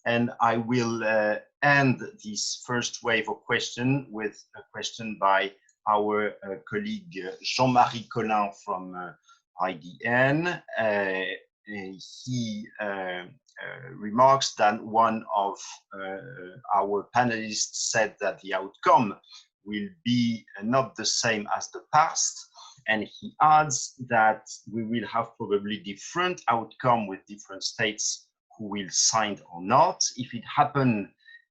And I will end this first wave of questions with a question by our colleague Jean-Marie Collin from IDN. He remarks that one of our panelists said that the outcome will be not the same as the past, and he adds that we will have probably different outcome with different states who will sign or not. If it happens,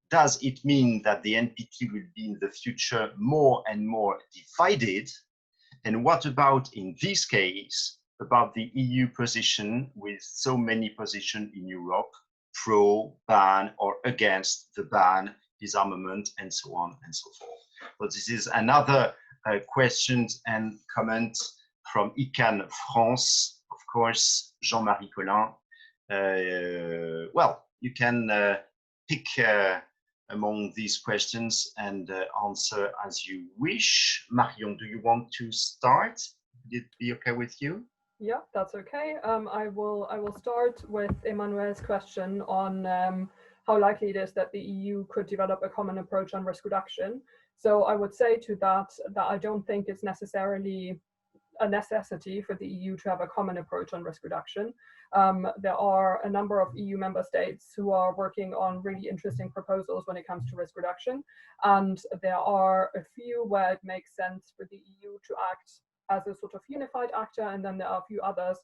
does it mean that the NPT will be in the future more and more divided? And what about, in this case, about the EU position with so many positions in Europe, pro, ban, or against the ban, disarmament, and so on and so forth? So this is another question and comment from ICANN France, of course, Jean-Marie Collin. Well, you can pick among these questions and answer as you wish. Marion, do you want to start? Would it be okay with you? Yeah, that's okay. I will start with Emmanuel's question on how likely it is that the EU could develop a common approach on risk reduction. So I would say to that I don't think it's necessarily a necessity for the EU to have a common approach on risk reduction. There are a number of EU member states who are working on really interesting proposals when it comes to risk reduction. And there are a few where it makes sense for the EU to act as a sort of unified actor. And then there are a few others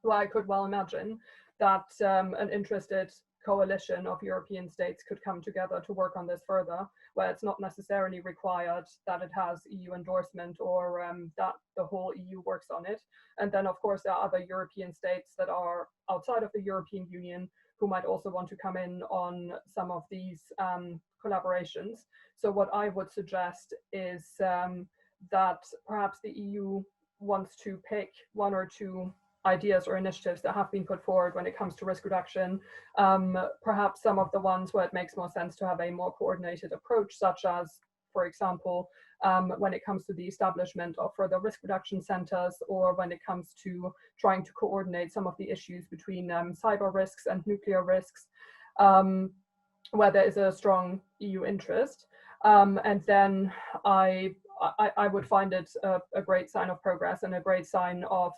who I could well imagine that an interested coalition of European states could come together to work on this further, where it's not necessarily required that it has EU endorsement or that the whole EU works on it. And then, of course, there are other European states that are outside of the European Union who might also want to come in on some of these collaborations. So what I would suggest is that perhaps the EU wants to pick 1 or 2 ideas or initiatives that have been put forward when it comes to risk reduction, perhaps some of the ones where it makes more sense to have a more coordinated approach, such as, for example, when it comes to the establishment of further risk reduction centers, or when it comes to trying to coordinate some of the issues between cyber risks and nuclear risks, where there is a strong EU interest. And then I would find it a great sign of progress and a great sign of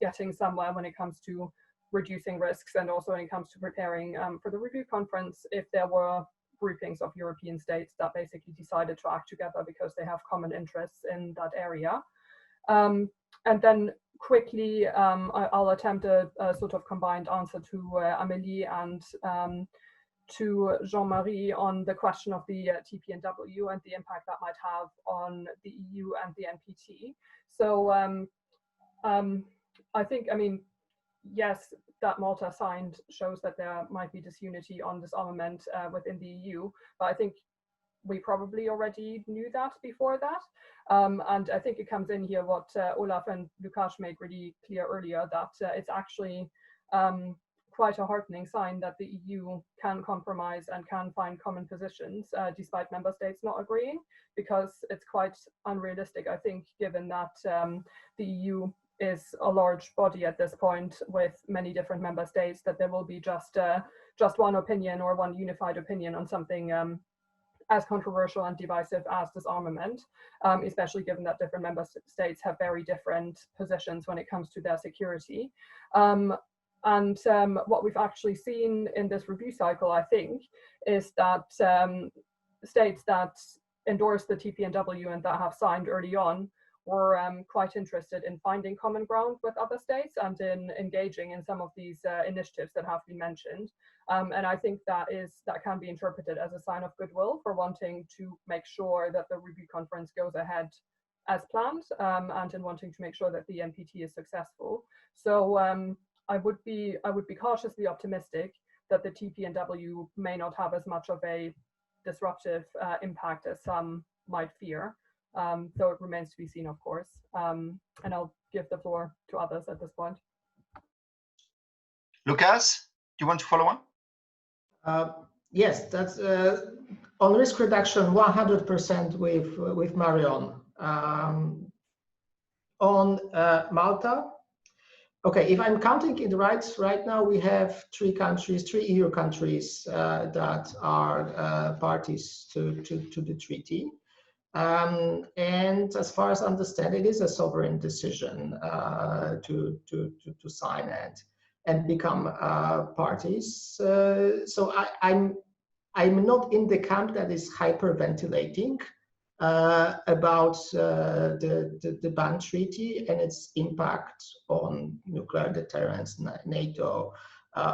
getting somewhere when it comes to reducing risks, and also when it comes to preparing for the review conference, if there were groupings of European states that basically decided to act together because they have common interests in that area. And then quickly, I'll attempt a sort of combined answer to Amélie and to Jean-Marie on the question of the TPNW and the impact that might have on the EU and the NPT. So I think, I mean, yes, that Malta signed shows that there might be disunity on disarmament within the EU, but I think we probably already knew that before that. And I think it comes in here what Olaf and Lukasz made really clear earlier, that it's actually quite a heartening sign that the EU can compromise and can find common positions despite member states not agreeing, because it's quite unrealistic, I think, given that the EU is a large body at this point with many different member states, that there will be just one opinion or one unified opinion on something as controversial and divisive as disarmament, especially given that different member states have very different positions when it comes to their security. And what we've actually seen in this review cycle, I think, is that states that endorsed the TPNW and that have signed early on were quite interested in finding common ground with other states and in engaging in some of these initiatives that have been mentioned. And I think that can be interpreted as a sign of goodwill for wanting to make sure that the review conference goes ahead as planned, and in wanting to make sure that the NPT is successful. So I would be cautiously optimistic that the TPNW may not have as much of a disruptive impact as some might fear. Though it remains to be seen, of course. And I'll give the floor to others at this point. Lukasz, do you want to follow on? Yes, that's on risk reduction, 100% with Marion. On Malta, okay, if I'm counting it right now, we have three EU countries that are parties to the treaty. And as far as I understand, it is a sovereign decision to sign and become parties. So I'm not in the camp that is hyperventilating about the ban treaty and its impact on nuclear deterrence, NATO,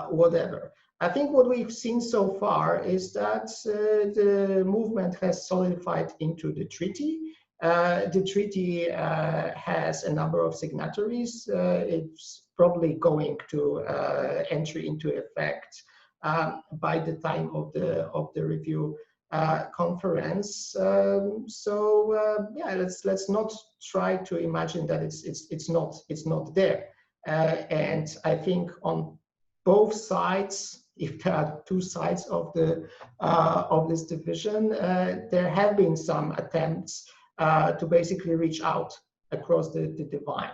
whatever. I think what we've seen so far is that the movement has solidified into the treaty. The treaty has a number of signatories. It's probably going to enter into effect by the time of the review conference. Yeah, let's not try to imagine that it's not there. And I think on both sides, if there are two sides of this division, there have been some attempts to basically reach out across the divide.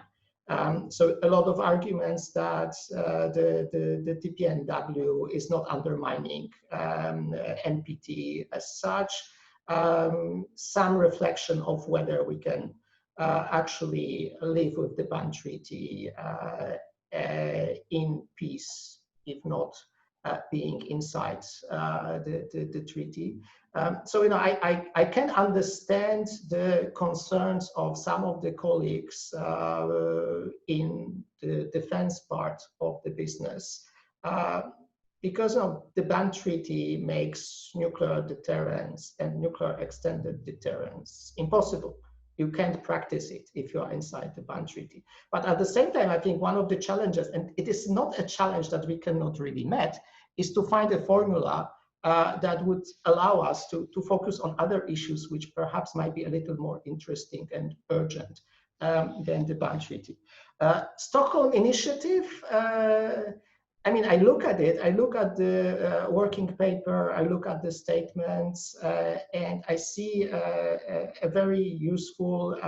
So a lot of arguments that the TPNW is not undermining NPT as such. Some reflection of whether we can actually live with the ban treaty in peace, if not being inside the treaty. So, you know, I can understand the concerns of some of the colleagues in the defense part of the business, because the ban treaty makes nuclear deterrence and nuclear extended deterrence impossible. You can't practice it if you are inside the ban treaty. But at the same time, I think one of the challenges, and it is not a challenge that we cannot really meet, is to find a formula that would allow us to focus on other issues which perhaps might be a little more interesting and urgent than the ban treaty. Stockholm Initiative, I mean, I look at it, I look at the working paper, I look at the statements, and I see a very useful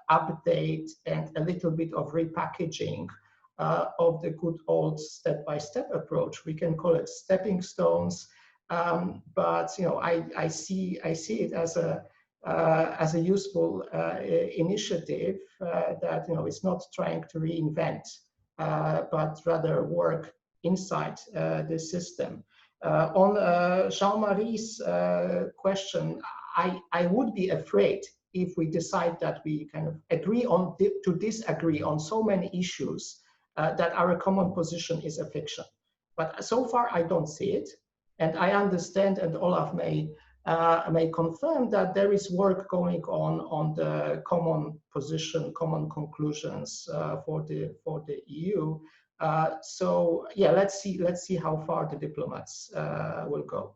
update and a little bit of repackaging of the good old step-by-step approach. We can call it stepping stones, but you know, I see it as a useful initiative that, you know, it's not trying to reinvent, but rather work inside the system. On Jean-Marie's question, I would be afraid if we decide that we kind of agree on to disagree on so many issues that our common position is a fiction. But so far, I don't see it. And I understand, and Olaf may confirm, that there is work going on the common position, common conclusions for the EU. So yeah, let's see how far the diplomats will go.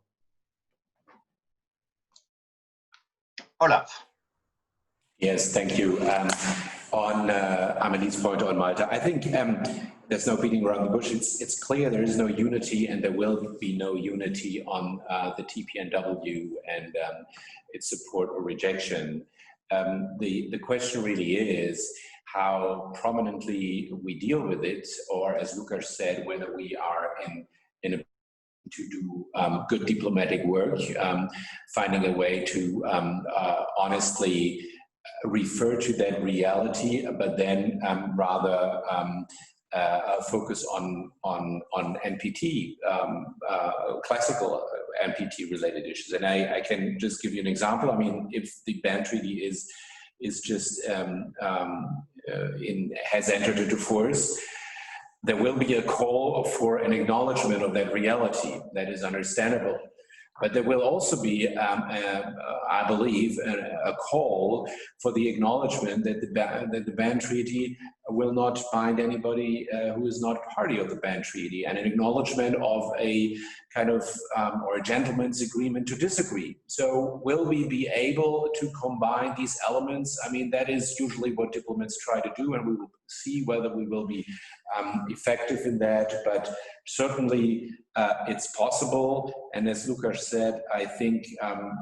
Olaf. Yes, thank you. On Amelie's point on Malta, I think there's no beating around the bush. It's clear there is no unity, and there will be no unity on the TPNW and its support or rejection. The question really is how prominently we deal with it, or as Lukasz said, whether we are in a to do good diplomatic work, finding a way to honestly refer to that reality, but then rather focus on NPT, classical NPT related issues. And I can just give you an example. I mean, if the ban treaty is just has entered into force, there will be a call for an acknowledgement of that reality. That is understandable. But there will also be, I believe, a call for the acknowledgement that the ban treaty will not bind anybody who is not party of the ban treaty, and an acknowledgement of a kind of, or a gentleman's agreement to disagree. So will we be able to combine these elements? I mean, that is usually what diplomats try to do, and we will see whether we will be effective in that, but certainly it's possible. And as Lukasz said, I think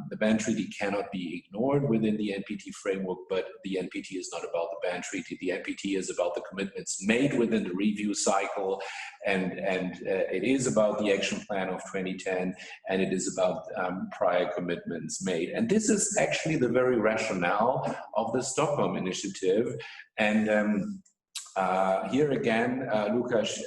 the ban treaty cannot be ignored within the NPT framework, but the NPT is not about the ban treaty. The NPT is about the commitments made within the review cycle, and it is about the action plan of 2010, and it is about prior commitments made. And this is actually the very rationale of the Stockholm Initiative. And here again, Lukasz,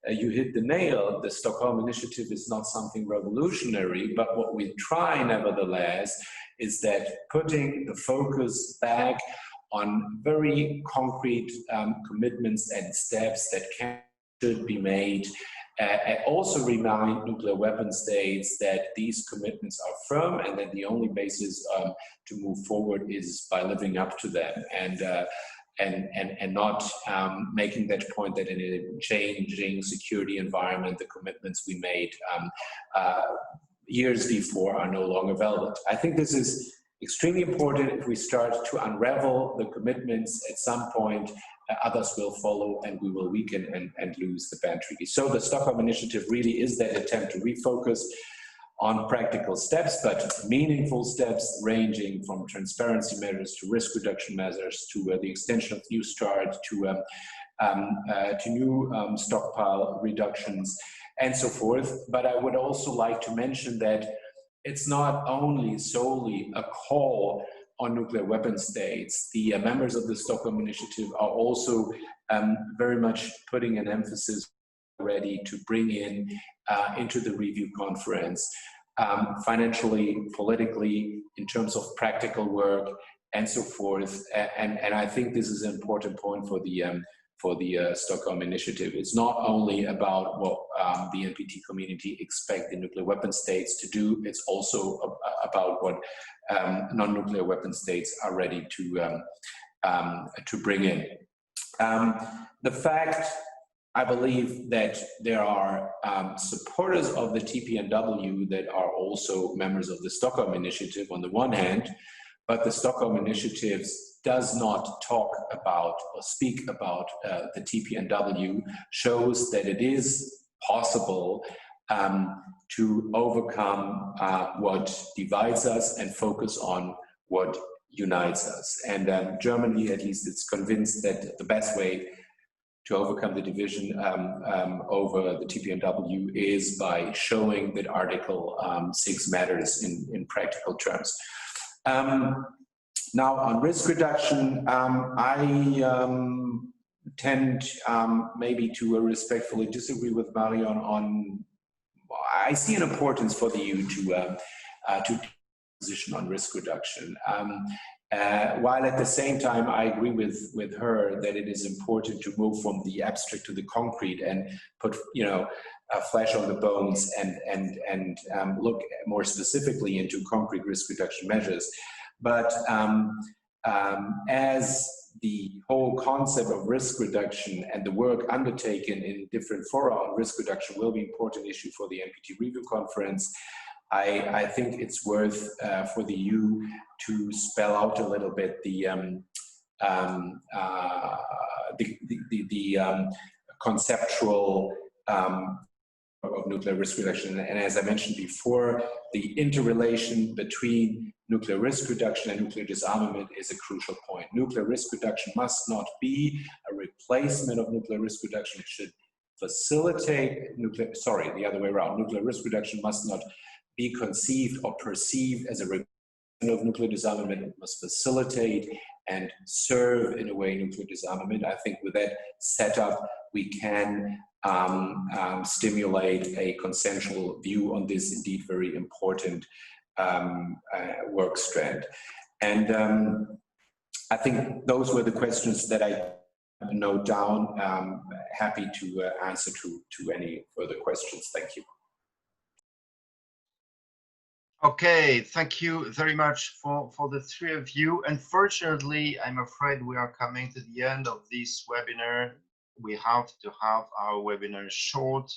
you hit the nail. The Stockholm Initiative is not something revolutionary, but what we try, nevertheless, is that putting the focus back on very concrete commitments and steps that should be made, and also remind nuclear weapon states that these commitments are firm and that the only basis to move forward is by living up to them. And not making that point that in a changing security environment, the commitments we made years before are no longer valid. I think this is extremely important. If we start to unravel the commitments at some point, others will follow and we will weaken and lose the ban treaty. So the Stockholm Initiative really is that attempt to refocus on practical steps, but meaningful steps ranging from transparency measures to risk reduction measures to the extension of New START to new stockpile reductions and so forth. But I would also like to mention that it's not only solely a call on nuclear weapon states. The members of the Stockholm Initiative are also very much putting an emphasis already to bring in into the review conference, financially, politically, in terms of practical work, and so forth. And I think this is an important point for the Stockholm Initiative. It's not only about what the NPT community expect the nuclear weapon states to do, it's also about what non-nuclear weapon states are ready to bring in. The fact, I believe, that there are supporters of the TPNW that are also members of the Stockholm Initiative on the one hand, but the Stockholm Initiative does not talk about or speak about the TPNW, shows that it is possible to overcome what divides us and focus on what unites us. And Germany, at least, is convinced that the best way to overcome the division over the TPNW is by showing that Article 6 matters in practical terms. Now, on risk reduction, I tend maybe to respectfully disagree with Marion on I see an importance for the EU to position on risk reduction. While at the same time, I agree with her that it is important to move from the abstract to the concrete and put, flesh on the bones and look more specifically into concrete risk reduction measures. But as the whole concept of risk reduction and the work undertaken in different fora on risk reduction will be an important issue for the NPT Review Conference, I think it's worth for the EU to spell out a little bit the conceptual of nuclear risk reduction. And as I mentioned before, the interrelation between nuclear risk reduction and nuclear disarmament is a crucial point. Nuclear risk reduction must not be a replacement of nuclear risk reduction. It should facilitate nuclear, sorry, the other way around. Nuclear risk reduction must not be conceived or perceived as a replacement of nuclear disarmament. It must facilitate and serve in a way nuclear disarmament. I think with that setup, we can stimulate a consensual view on this indeed very important work strand. And I think those were the questions that I note down. Happy to answer to any further questions. Thank you. Okay, thank you very much for the three of you. Unfortunately, I'm afraid we are coming to the end of this webinar. We have to have our webinar short,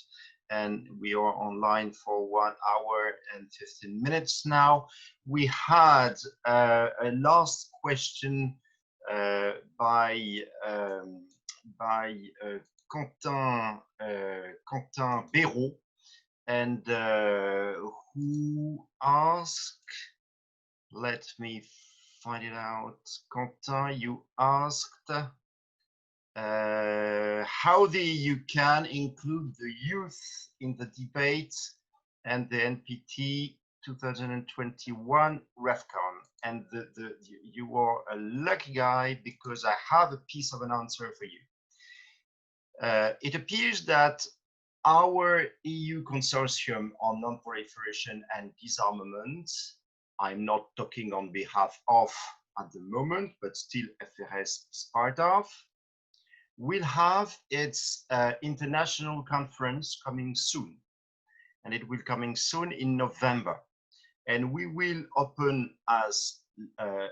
and we are online for 1 hour and 15 minutes now. We had a last question by Quentin Béraud, and who asked, let me find it out. Quentin, you asked how the EU can include the youth in the debate and the NPT 2021 REFCON. And you are a lucky guy, because I have a piece of an answer for you. It appears that our EU consortium on non-proliferation and disarmament, I'm not talking on behalf of at the moment, but still FRS is part of, will have its international conference coming soon. And it will coming soon in November. And we will open, as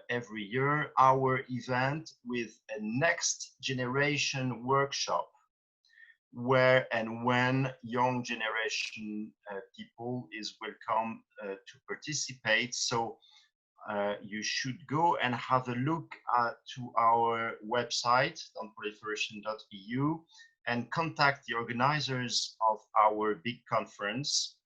every year, our event with a next generation workshop, where and when young generation people is welcome to participate. So you should go and have a look to our website, nonproliferation.eu, and contact the organizers of our big conference,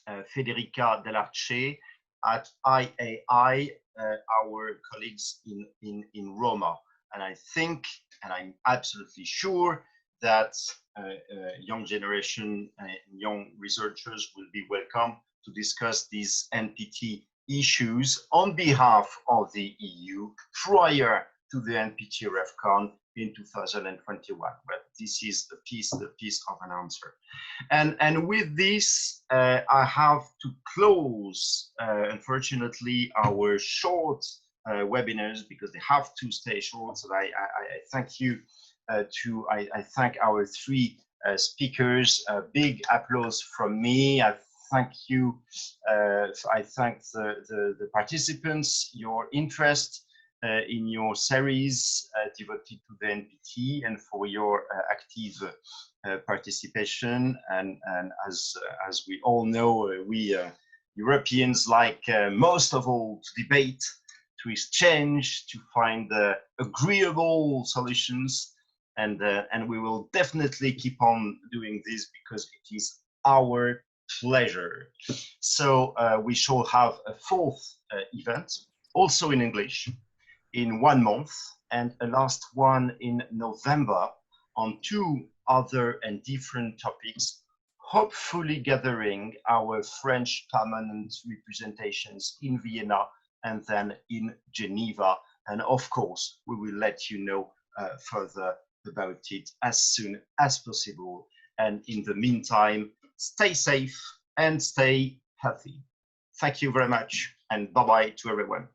Federica Dell'Arce at IAI, our colleagues in Roma. And I think, and I'm absolutely sure, that young generation, young researchers will be welcome to discuss these NPT issues on behalf of the EU prior to the NPT REFCON in 2021. But this is the piece of an answer. And with this, I have to close, unfortunately, our short webinars, because they have to stay short. So I thank you. I thank our three speakers. Big applause from me. I thank you. I thank the participants, your interest in your series devoted to the NPT, and for your active participation. And as we all know, we Europeans like most of all to debate, to exchange, to find agreeable solutions. And we will definitely keep on doing this, because it is our pleasure. So we shall have a fourth event, also in English, in 1 month, and a last one in November on 2 other and different topics, hopefully gathering our French permanent representations in Vienna and then in Geneva. And of course, we will let you know further about it as soon as possible. And in the meantime, stay safe and stay healthy. Thank you very much, and bye-bye to everyone.